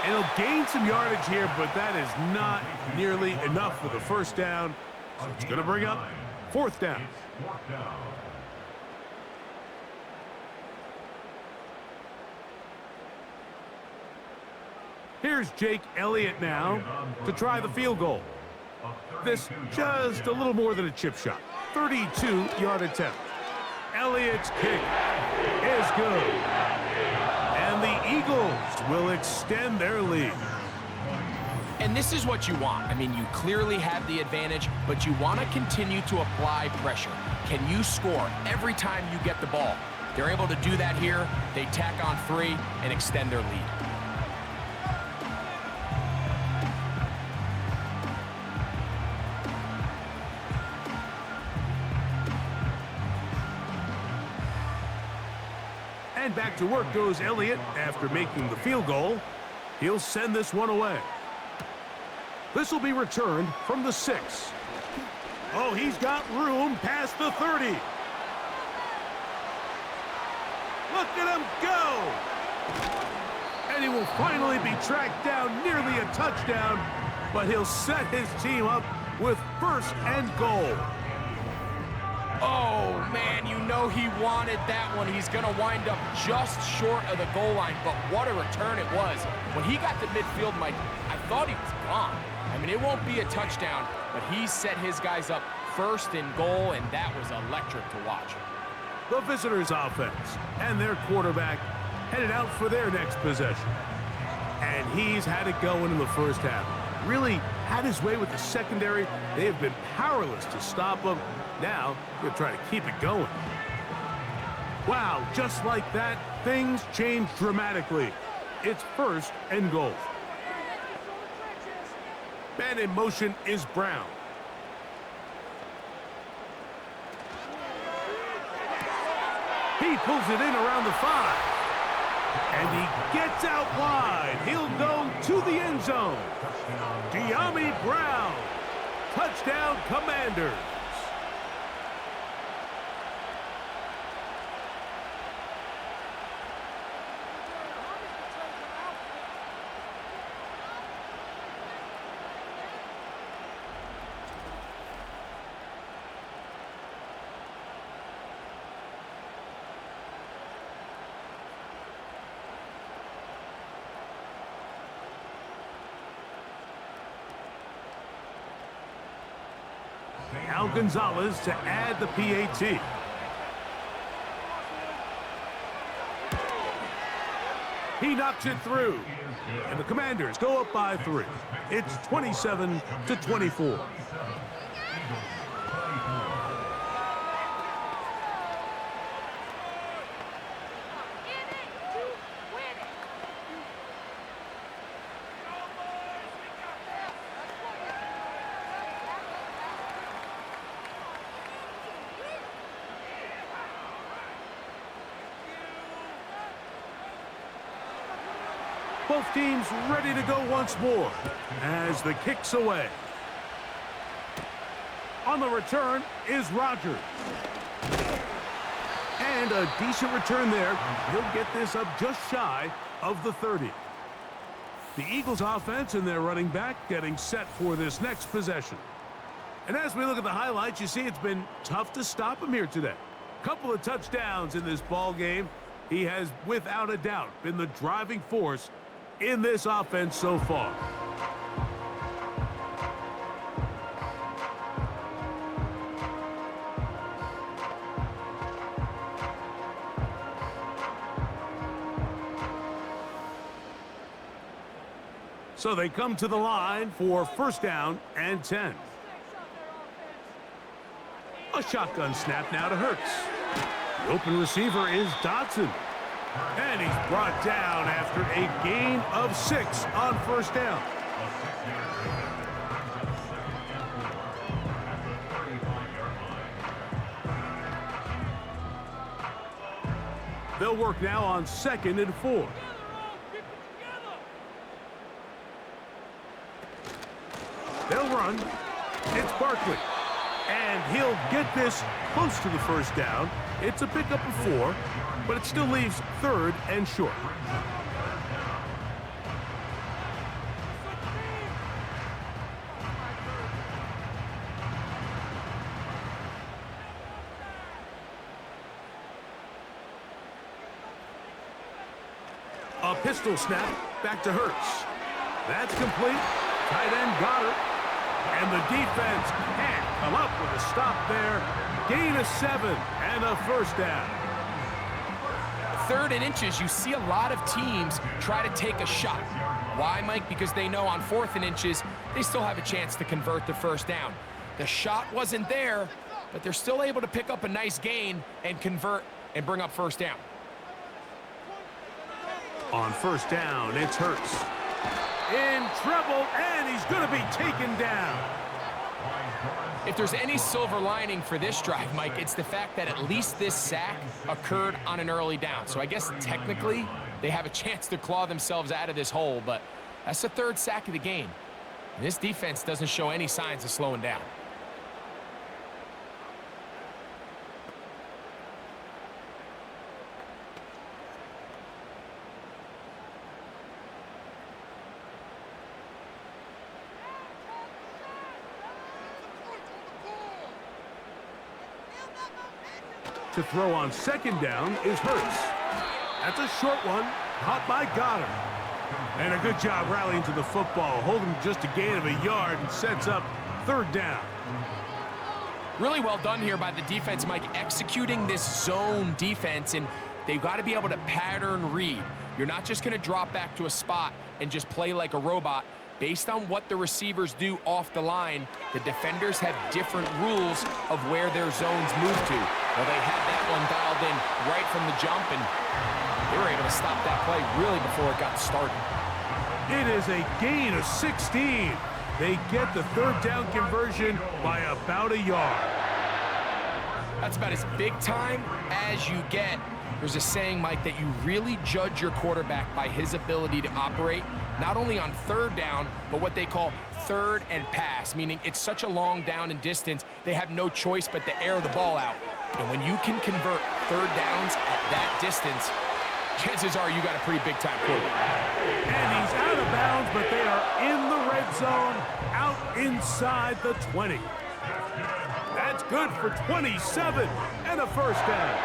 And he'll gain some yardage here, but that is not nearly enough for the 1st down. So it's going to bring up 4th down. Here's Jake Elliott now to try the field goal. This just a little more than a chip shot. 32-yard attempt. Elliott's kick is good. And the Eagles will extend their lead. And this is what you want. I mean, you clearly have the advantage, but you want to continue to apply pressure. Can you score every time you get the ball? They're able to do that here. They tack on 3 and extend their lead. And back Back to work goes Elliott after making the field goal. He'll send this one away. This will be returned from the 6. Oh, he's got room past the 30. Look at him go! And he will finally be tracked down, nearly a touchdown, but he'll set his team up with 1st and goal. Oh, man, you know he wanted that one. He's going to wind up just short of the goal line, but what a return it was. When he got to midfield, Mike, I thought he was gone. I mean, it won't be a touchdown, but he set his guys up 1st and goal, and that was electric to watch. The visitors' offense and their quarterback headed out for their next possession. And he's had it going in the first half. Really had his way with the secondary. They have been powerless to stop him. Now, he'll try to keep it going. Wow, just like that, things changed dramatically. It's 1st and goal. Man in motion is Brown. He pulls it in around the 5. And he gets out wide. He'll go to the end zone. De'Ami Brown. Touchdown, Commanders. Al Gonzalez to add the PAT. He knocks it through. And the Commanders go up by 3. It's 27-24. Both teams ready to go once more as the kick's away. On the return is Rodgers. And a decent return there. He'll get this up just shy of the 30. The Eagles offense and their running back getting set for this next possession. And as we look at the highlights, you see it's been tough to stop him here today. Couple of touchdowns in this ball game. He has, without a doubt, been the driving force in this offense so far. So they come to the line for 1st down and 10. A shotgun snap now to Hurts. The open receiver is Dotson. And he's brought down after a gain of 6 on 1st down. They'll work now on 2nd and 4. They'll run. It's Barkley. And he'll get this close to the 1st down. It's a pickup of 4. But it still leaves 3rd and short. A pistol snap back to Hurts. That's complete. Tight end got it. And the defense can't come up with a stop there. Gain of 7 and a 1st down. 3rd and inches, you see a lot of teams try to take a shot. Why, Mike? Because they know on 4th and inches, they still have a chance to convert the 1st down. The shot wasn't there, but they're still able to pick up a nice gain and convert and bring up 1st down. On 1st down, it's Hurts. In trouble, and he's going to be taken down. If there's any silver lining for this drive, Mike, it's the fact that at least this sack occurred on an early down. So I guess technically they have a chance to claw themselves out of this hole, but that's the third sack of the game. And this defense doesn't show any signs of slowing down. To throw on second down is Hurts. That's a short one, caught by Goddard. And a good job rallying to the football, holding just a gain of a yard and sets up third down. Really well done here by the defense, Mike, executing this zone defense, and they've got to be able to pattern read. You're not just going to drop back to a spot and just play like a robot. Based on what the receivers do off the line, the defenders have different rules of where their zones move to. Well, they had that one dialed in right from the jump, and they were able to stop that play really before it got started. It is a gain of 16. They get the third down conversion by about a yard. That's about as big time as you get. There's a saying, Mike, that you really judge your quarterback by his ability to operate, not only on third down, but what they call third and pass, meaning it's such a long down and distance, they have no choice but to air the ball out. And when you can convert third downs at that distance, chances are you got a pretty big-time quarterback. And he's out of bounds, but they are in the red zone, out inside the 20. That's good for 27 and a first down.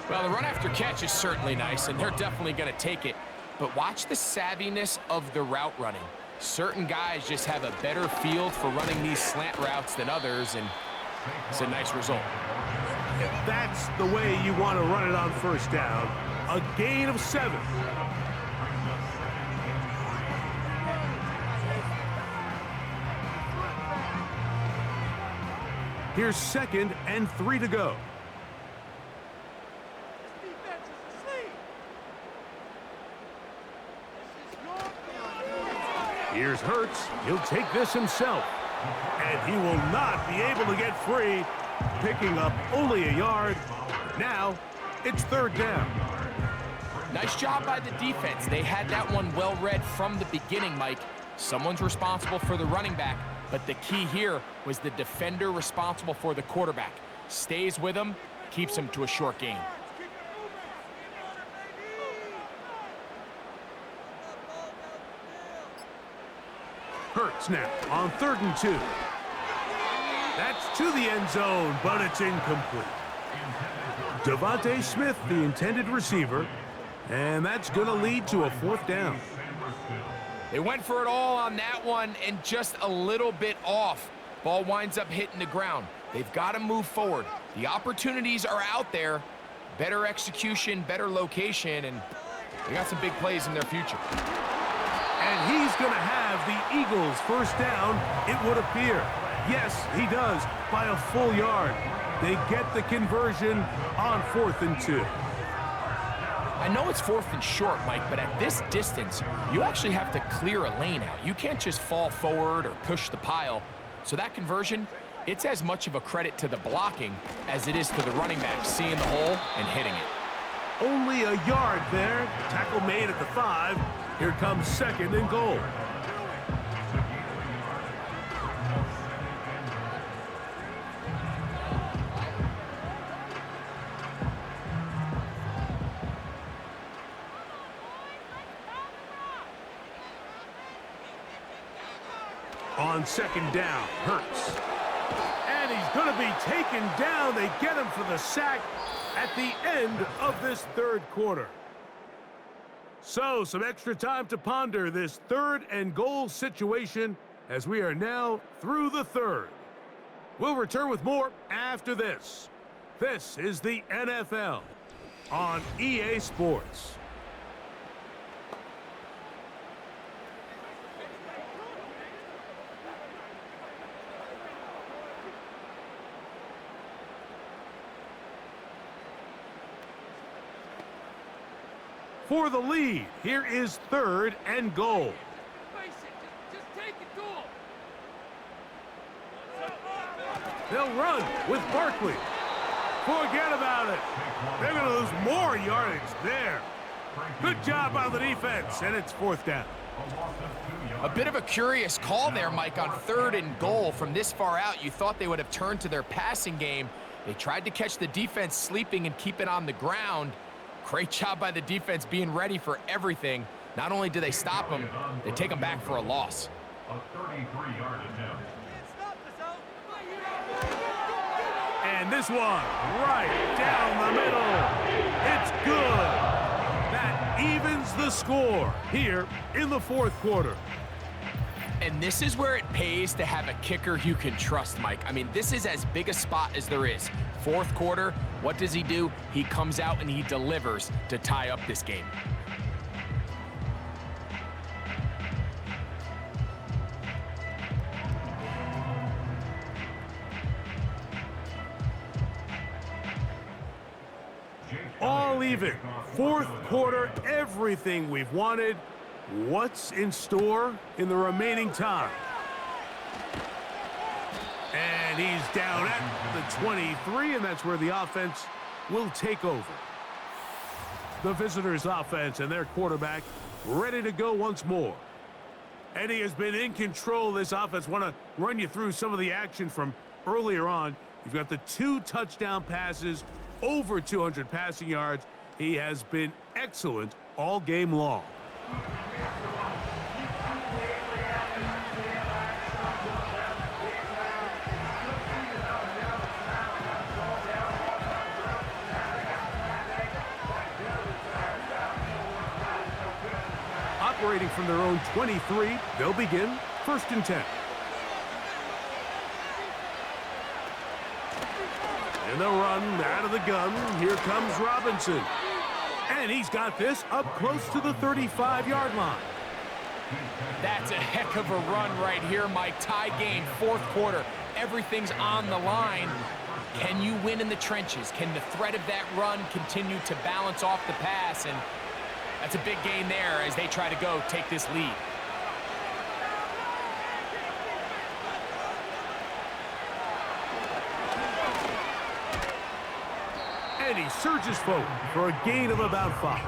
Well, the run after catch is certainly nice, and they're definitely going to take it. But watch the savviness of the route running. Certain guys just have a better feel for running these slant routes than others, and it's a nice result. That's the way you want to run it on first down. A gain of 7. Here's 2nd and 3 to go. Here's Hurts. He'll take this himself. And he will not be able to get free, picking up only a yard. Now, it's third down. Nice job by the defense. They had that one well read from the beginning, Mike. Someone's responsible for the running back, but the key here was the defender responsible for the quarterback. Stays with him, keeps him to a short gain. Hurts now on 3rd and 2. That's to the end zone, but it's incomplete. Devontae Smith, the intended receiver, and that's going to lead to a 4th down. They went for it all on that one and just a little bit off. Ball winds up hitting the ground. They've got to move forward. The opportunities are out there. Better execution, better location, and they got some big plays in their future. And he's going to have the Eagles first down, it would appear. Yes, he does, by a full yard. They get the conversion on 4th and 2. I know it's 4th and short, Mike, but at this distance, you actually have to clear a lane out. You can't just fall forward or push the pile. So that conversion, it's as much of a credit to the blocking as it is to the running back seeing the hole and hitting it. Only a yard there. Tackle made at the 5. Here comes 2nd and goal. On 2nd down, Hurts. And he's going to be taken down. They get him for the sack at the end of this 3rd quarter. So, some extra time to ponder this 3rd and goal situation as we are now through the 3rd. We'll return with more after this. This is the NFL on EA Sports. For the lead, here is 3rd and goal. Face it, just take it to him. They'll run with Barkley. Forget about it. They're going to lose more yardage there. Good job by the defense, and it's 4th down. A bit of a curious call there, Mike, on 3rd and goal. From this far out, you thought they would have turned to their passing game. They tried to catch the defense sleeping and keep it on the ground. Great job by the defense being ready for everything. Not only do they stop them, they take them back for a loss. A 33-yard attempt. And this one, right down the middle. It's good. That evens the score here in the 4th quarter. And this is where it pays to have a kicker you can trust, Mike. I mean, this is as big a spot as there is. 4th quarter, what does he do? He comes out and he delivers to tie up this game. All even. 4th quarter, everything we've wanted. What's in store in the remaining time? And he's down at the 23, and that's where the offense will take over. The visitors' offense and their quarterback ready to go once more. And he has been in control of this offense. Want to run you through some of the action from earlier on. You've got the 2 touchdown passes, over 200 passing yards. He has been excellent all game long. Operating from their own 23, they'll begin 1st and 10. And they'll run out of the gun. Here comes Robinson. And he's got this up close to the 35-yard line. That's a heck of a run right here, Mike. Tie game, 4th quarter. Everything's on the line. Can you win in the trenches? Can the threat of that run continue to balance off the pass? And that's a big gain there as they try to go take this lead. And he surges forward for a gain of about 5.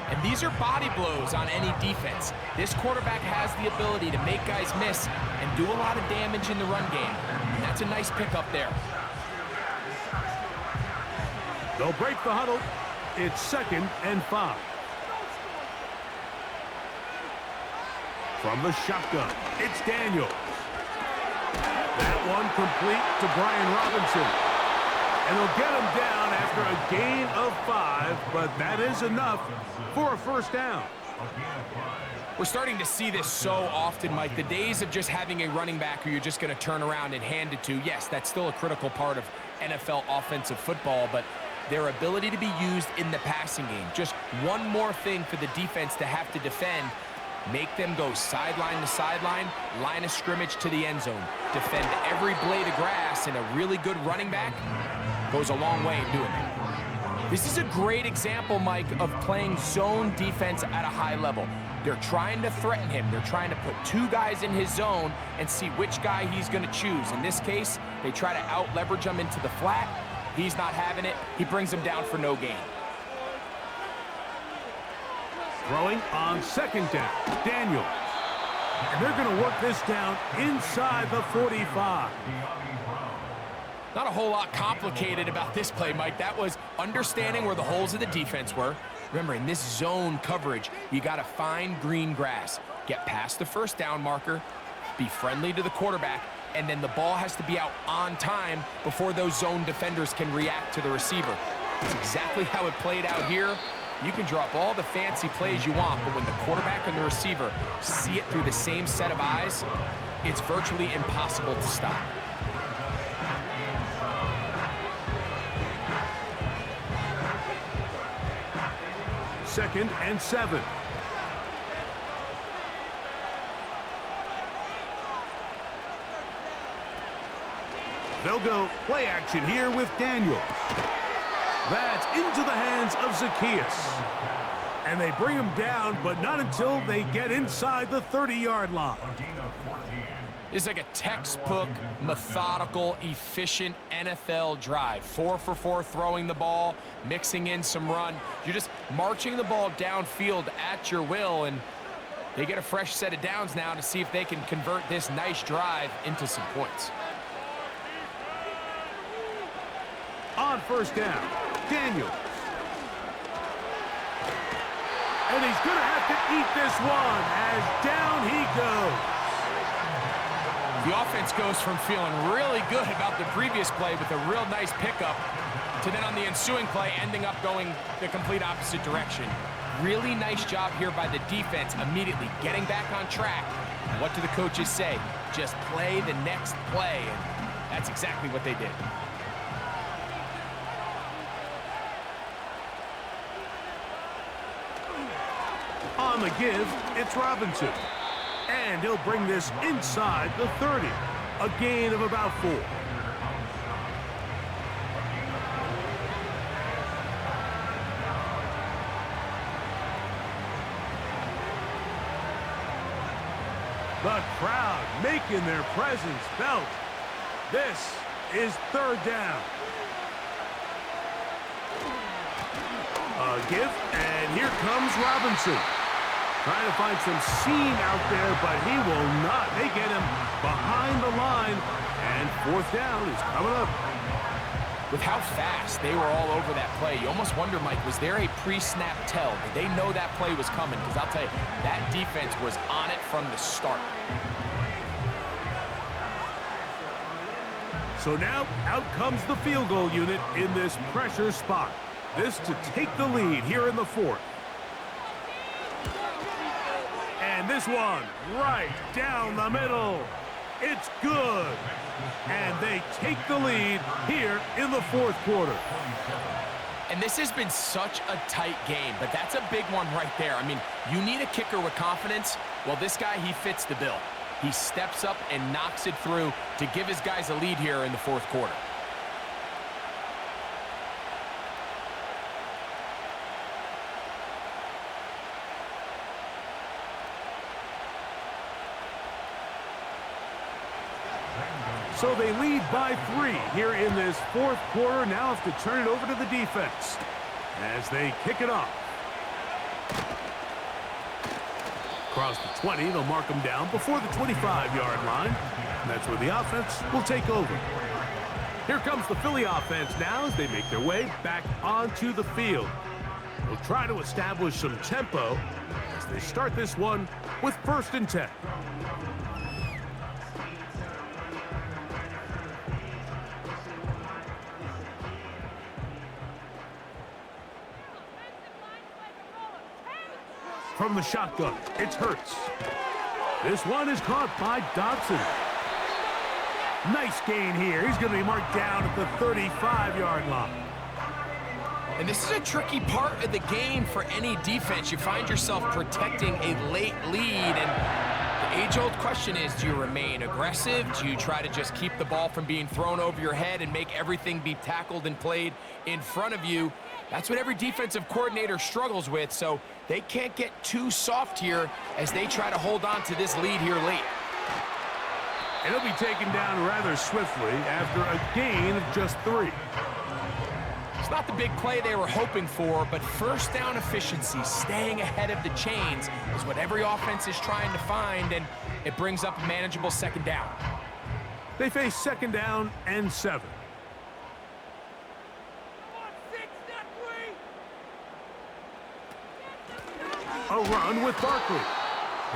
And these are body blows on any defense. This quarterback has the ability to make guys miss and do a lot of damage in the run game. And that's a nice pickup there. They'll break the huddle. It's 2nd and 5. From the shotgun, it's Daniels. That one complete to Brian Robinson. And they'll get him down after a gain of 5, but that is enough for a 1st down. We're starting to see this so often, Mike. The days of just having a running back who you're just going to turn around and hand it to, yes, that's still a critical part of NFL offensive football, but their ability to be used in the passing game, just one more thing for the defense to have to defend, make them go sideline to sideline, line of scrimmage to the end zone, defend every blade of grass, and a really good running back goes a long way in doing that. This is a great example, Mike, of playing zone defense at a high level. They're trying to threaten him. They're trying to put 2 guys in his zone and see which guy he's going to choose. In this case, they try to out-leverage him into the flat. He's not having it. He brings him down for no gain. Throwing on 2nd down, Daniels. And they're going to work this down inside the 45. Not a whole lot complicated about this play, Mike. That was understanding where the holes of the defense were. Remember, in this zone coverage, you got to find green grass. Get past the 1st down marker, be friendly to the quarterback, and then the ball has to be out on time before those zone defenders can react to the receiver. That's exactly how it played out here. You can drop all the fancy plays you want, but when the quarterback and the receiver see it through the same set of eyes, it's virtually impossible to stop. Second and 7. They'll go play action here with Daniels. That's into the hands of Zacchaeus. And they bring him down, but not until they get inside the 30-yard line. It's like a textbook, methodical, efficient NFL drive. 4 for 4 throwing the ball, mixing in some run. You're just marching the ball downfield at your will, and they get a fresh set of downs now to see if they can convert this nice drive into some points. On first down, Daniels. And he's going to have to eat this one as down he goes. The offense goes from feeling really good about the previous play with a real nice pickup to then on the ensuing play ending up going the complete opposite direction. Really nice job here by the defense immediately getting back on track. And what do the coaches say? Just play the next play, and that's exactly what they did. On the give, it's Robinson. And he'll bring this inside the 30. A gain of about 4. The crowd making their presence felt. This is third down. A give, and here comes Robinson. Trying to find some seam out there, but he will not. They get him behind the line, and fourth down is coming up. With how fast they were all over that play, you almost wonder, Mike, was there a pre-snap tell? Did they know that play was coming? Because I'll tell you, that defense was on it from the start. So now, out comes the field goal unit in this pressure spot. This to take the lead here in the fourth. And this one, right down the middle. It's good. And they take the lead here in the fourth quarter. And this has been such a tight game, but that's a big one right there. I mean, you need a kicker with confidence. Well, this guy, he fits the bill. He steps up and knocks it through to give his guys a lead here in the fourth quarter. So they lead by 3 here in this fourth quarter. Now have to turn it over to the defense as they kick it off. Across the 20, they'll mark them down before the 25-yard line. And that's where the offense will take over. Here comes the Philly offense now as they make their way back onto the field. They'll try to establish some tempo as they start this one with 1st and 10. From the shotgun, it's Hurts. This one is caught by Dodson. Nice gain here. He's going to be marked down at the 35-yard line. And this is a tricky part of the game for any defense. You find yourself protecting a late lead, and the age-old question is, do you remain aggressive? Do you try to just keep the ball from being thrown over your head and make everything be tackled and played in front of you? That's what every defensive coordinator struggles with, so they can't get too soft here as they try to hold on to this lead here late. And he'll be taken down rather swiftly after a gain of just 3. It's not the big play they were hoping for, but first down efficiency, staying ahead of the chains, is what every offense is trying to find, and it brings up a manageable 2nd down. They face 2nd down and 7. A run with Barkley.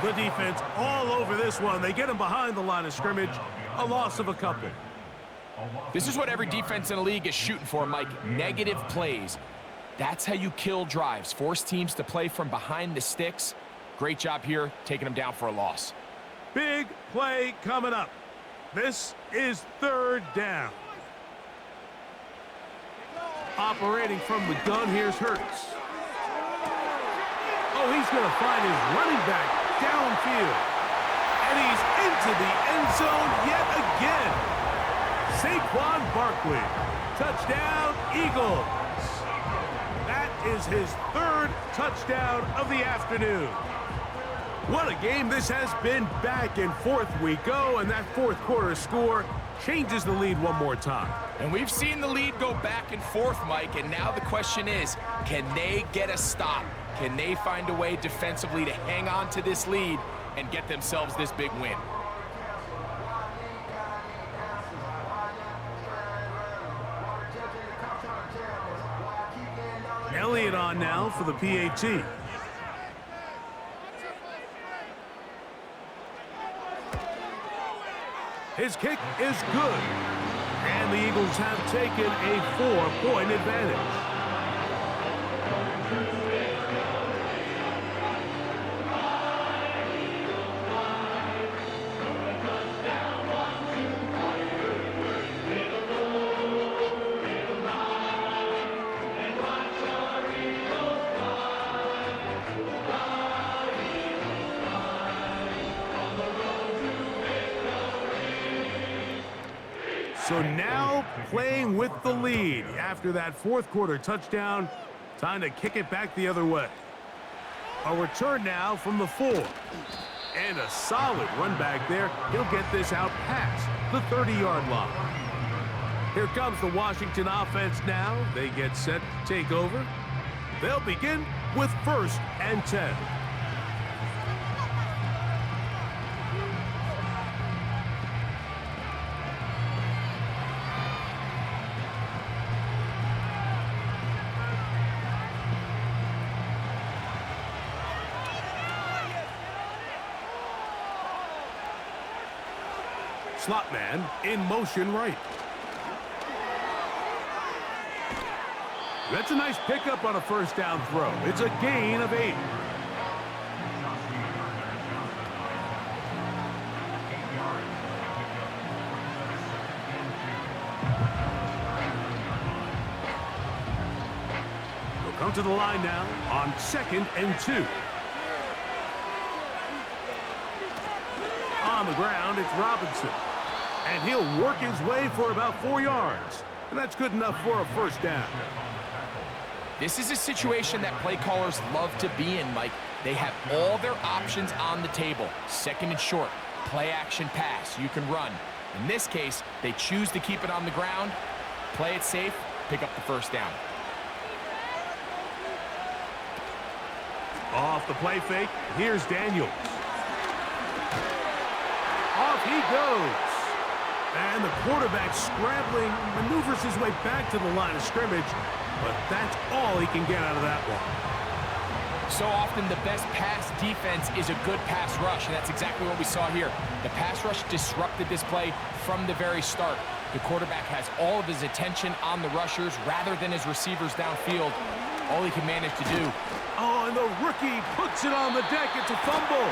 The defense all over this one. They get him behind the line of scrimmage. A loss of a couple. This is what every defense in the league is shooting for, Mike. Negative plays. That's how you kill drives. Force teams to play from behind the sticks. Great job here, taking them down for a loss. Big play coming up. This is 3rd down. Operating from the gun, here's Hurts. Oh, he's going to find his running back downfield. And he's into the end zone yet again. Saquon Barkley. Touchdown, Eagles. That is his 3rd touchdown of the afternoon. What a game this has been. Back and forth we go, and that fourth quarter score changes the lead one more time. And we've seen the lead go back and forth, Mike, and now the question is, can they get a stop? Can they find a way defensively to hang on to this lead and get themselves this big win? Elliott on now for the PAT. His kick is good. And the Eagles have taken a 4-point advantage. So now playing with the lead after that fourth quarter touchdown. Time to kick it back the other way. A return now from the 4. And a solid run back there. He'll get this out past the 30-yard line. Here comes the Washington offense now. They get set to take over. They'll begin with 1st and 10. Slot man in motion right. That's a nice pickup on a first down throw. It's a gain of 8. He'll come to the line now on 2nd and 2. On the ground, it's Robinson. And he'll work his way for about 4 yards. And that's good enough for a first down. This is a situation that play callers love to be in, Mike. They have all their options on the table. 2nd and short, play action pass, you can run. In this case, they choose to keep it on the ground, play it safe, pick up the first down. Off the play fake, here's Daniels. Off he goes. And the quarterback scrambling, maneuvers his way back to the line of scrimmage, but that's all he can get out of that one. So often the best pass defense is a good pass rush, and that's exactly what we saw here. The pass rush disrupted this play from the very start. The quarterback has all of his attention on the rushers rather than his receivers downfield. All he can manage to do. Oh, and the rookie puts it on the deck. It's a fumble.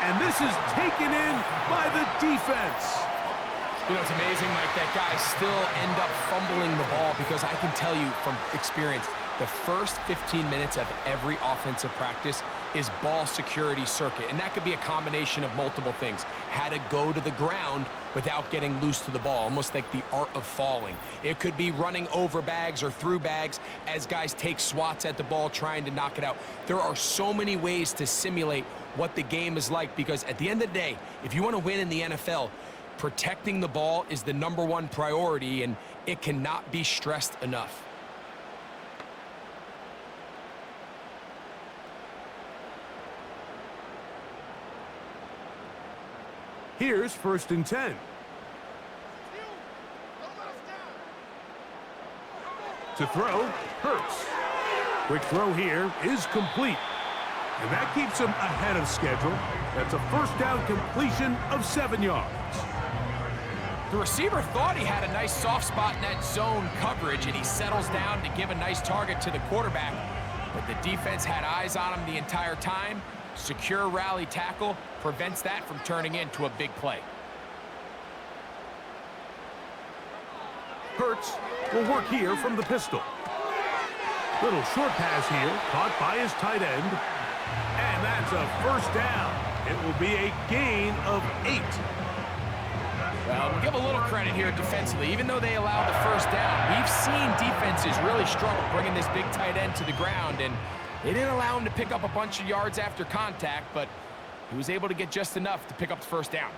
And this is taken in by the defense. You know, it's amazing, Mike, that guys still end up fumbling the ball, because I can tell you from experience, the first 15 minutes of every offensive practice is ball security circuit. And that could be a combination of multiple things. How to go to the ground without getting loose to the ball, almost like the art of falling. It could be running over bags or through bags as guys take swats at the ball trying to knock it out. There are so many ways to simulate what the game is like, because at the end of the day, if you want to win in the NFL, protecting the ball is the #1 priority, and it cannot be stressed enough. Here's 1st and 10. To throw, Hurts. Quick throw here is complete. And that keeps him ahead of schedule. That's a first down completion of 7 yards. The receiver thought he had a nice soft spot in that zone coverage, and he settles down to give a nice target to the quarterback. But the defense had eyes on him the entire time. Secure rally tackle prevents that from turning into a big play. Hurts will work here from the pistol. Little short pass here, caught by his tight end. And that's a first down. It will be a gain of 8. Well, we'll give a little credit here defensively. Even though they allowed the first down, we've seen defenses really struggle bringing this big tight end to the ground, and they didn't allow him to pick up a bunch of yards after contact, but He was able to get just enough to pick up the first down.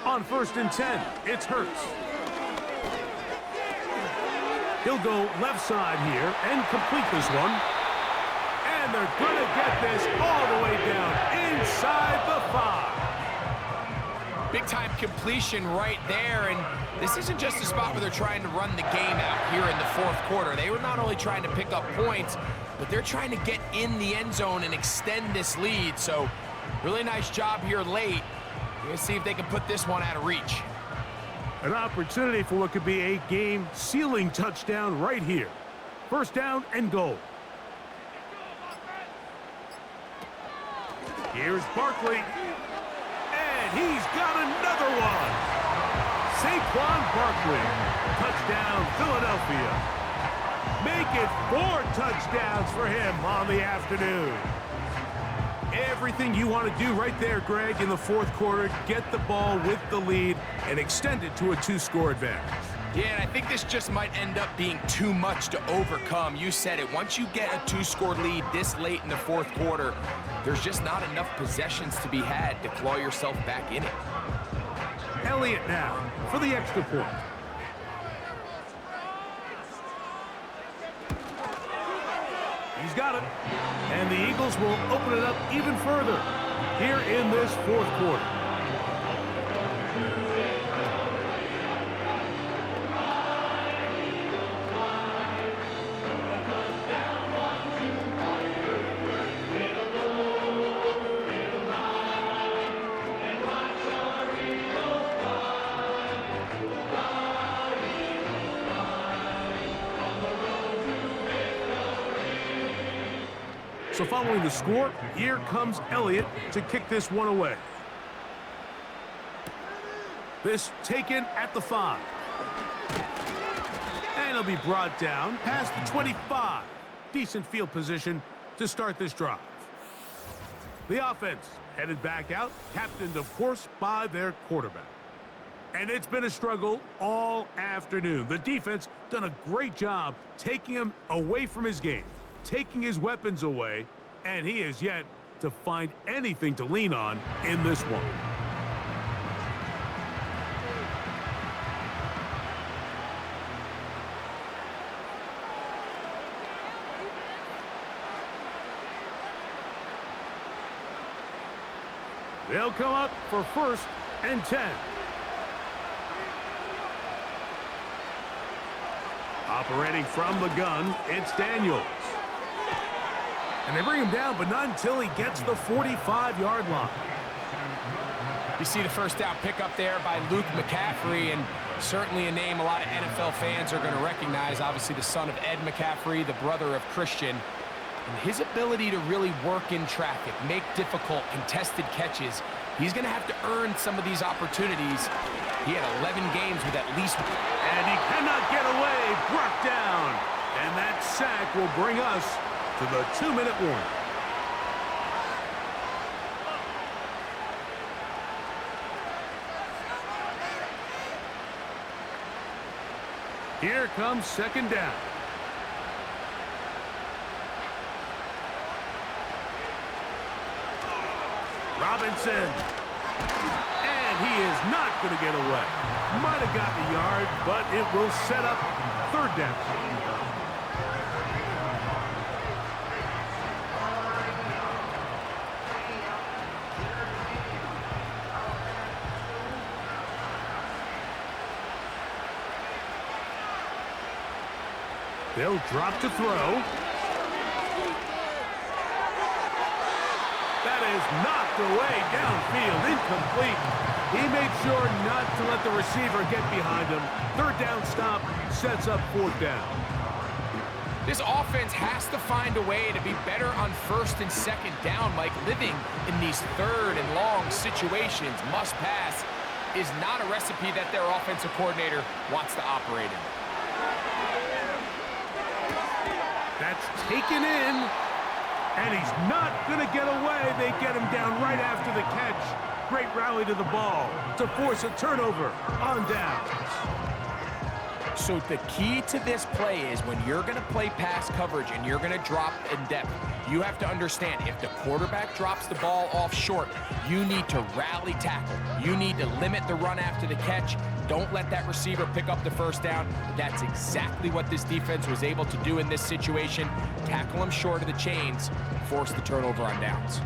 On 1st and 10, it's Hurts. He'll go left side here and complete this one. And they're going to get this all the way down inside the 5. Big-time completion right there, and this isn't just a spot where they're trying to run the game out here in the 4th quarter. They were not only trying to pick up points, but they're trying to get in the end zone and extend this lead. So, really nice job here late. We're going to see if they can put this one out of reach. An opportunity for what could be a game-sealing touchdown right here. 1st down and goal. Here's Barkley. And he's got another one. Saquon Barkley. Touchdown, Philadelphia. Make it 4 touchdowns for him on the afternoon. Everything you want to do right there, Greg, in the 4th quarter. Get the ball with the lead and extend it to a 2-score advantage. Yeah, and I think this just might end up being too much to overcome. You said it. Once you get a 2-score lead this late in the 4th quarter, there's just not enough possessions to be had to claw yourself back in it. Elliott now for the extra point. He's got it. And the Eagles will open it up even further here in this 4th quarter. So following the score, here comes Elliott to kick this one away. This taken at the 5. And it'll be brought down past the 25. Decent field position to start this drive. The offense headed back out, captained, of course, by their quarterback. And it's been a struggle all afternoon. The defense done a great job taking him away from his game, taking his weapons away, and he is yet to find anything to lean on in this one. They'll come up for 1st and 10. Operating from the gun, it's Daniels. And they bring him down, but not until he gets the 45-yard line. You see the first down pickup there by Luke McCaffrey, and certainly a name a lot of NFL fans are going to recognize. Obviously the son of Ed McCaffrey, the brother of Christian. And his ability to really work in traffic, make difficult contested catches. He's going to have to earn some of these opportunities. He had 11 games with at least one. And he cannot get away, brought down. And that sack will bring us to the 2-minute warning. Here comes 2nd down. Robinson. And he is not going to get away. Might have gotten a yard, but it will set up 3rd down. They'll drop to throw. That is knocked away downfield, incomplete. He made sure not to let the receiver get behind him. 3rd down stop sets up 4th down. This offense has to find a way to be better on 1st and 2nd down, Mike. Living in these 3rd and long situations, must pass, is not a recipe that their offensive coordinator wants to operate in. That's taken in, and he's not going to get away. They get him down right after the catch. Great rally to the ball to force a turnover on downs. So the key to this play is when you're going to play pass coverage and you're going to drop in depth, you have to understand if the quarterback drops the ball off short, you need to rally tackle. You need to limit the run after the catch. Don't let that receiver pick up the first down. That's exactly what this defense was able to do in this situation. Tackle him short of the chains, force the turnover on downs.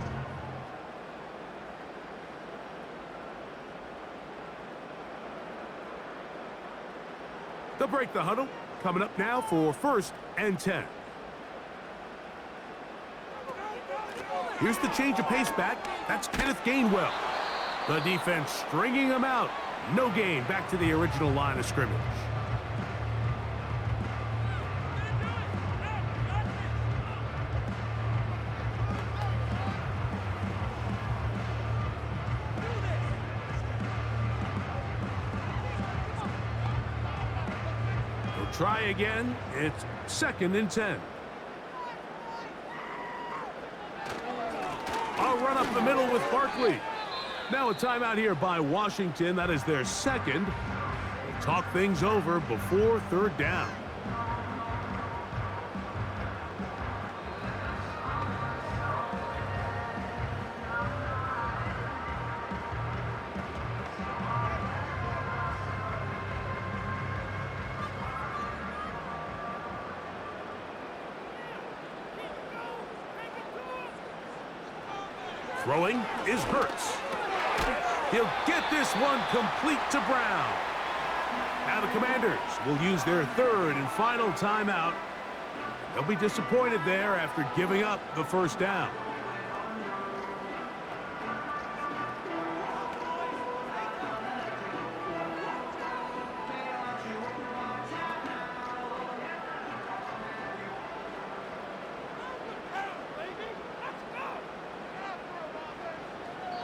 They'll break the huddle. Coming up now for 1st and 10. Here's the change of pace back. That's Kenneth Gainwell. The defense stringing him out. No gain back to the original line of scrimmage. They'll try again. It's 2nd and 10. I'll run up the middle with Barkley. Now a timeout here by Washington. That is their 2nd. They'll talk things over before 3rd down. Throwing is Hurts. He'll get this one complete to Brown. Now the Commanders will use their 3rd and final timeout. They'll be disappointed there after giving up the first down.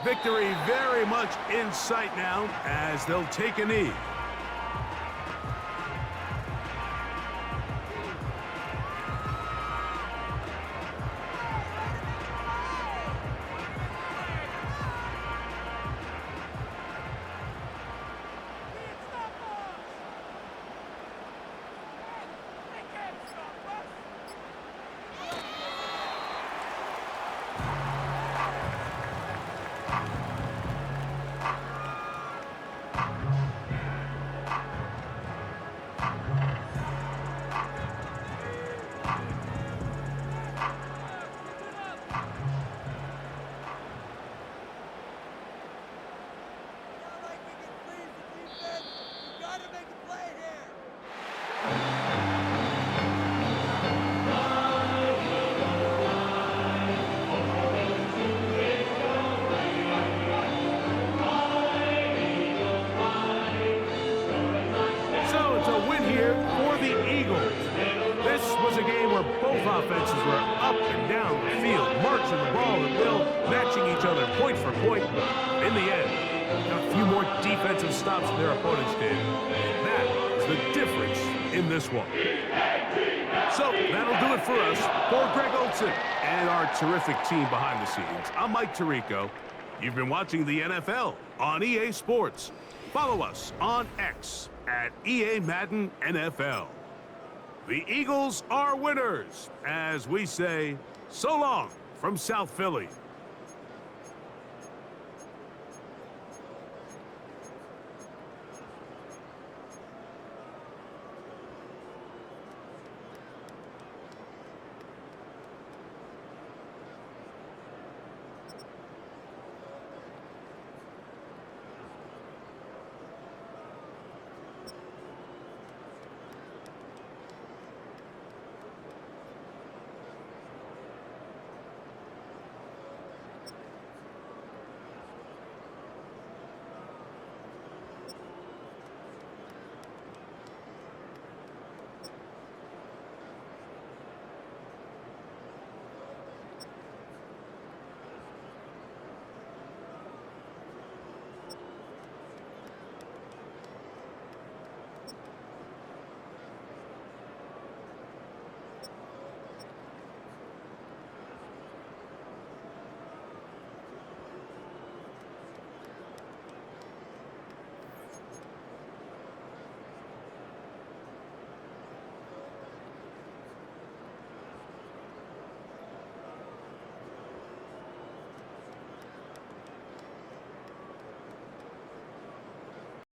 Victory very much in sight now as they'll take a knee. Offenses were up and down the field, marching the ball at will, matching each other point for point. In the end, got a few more defensive stops than their opponents did. That is the difference in this one. So that'll do it for us. For Greg Olson and our terrific team behind the scenes, I'm Mike Tirico. You've been watching the NFL on EA Sports. Follow us on X at EA-Madden NFL. The Eagles are winners, as we say, so long from South Philly.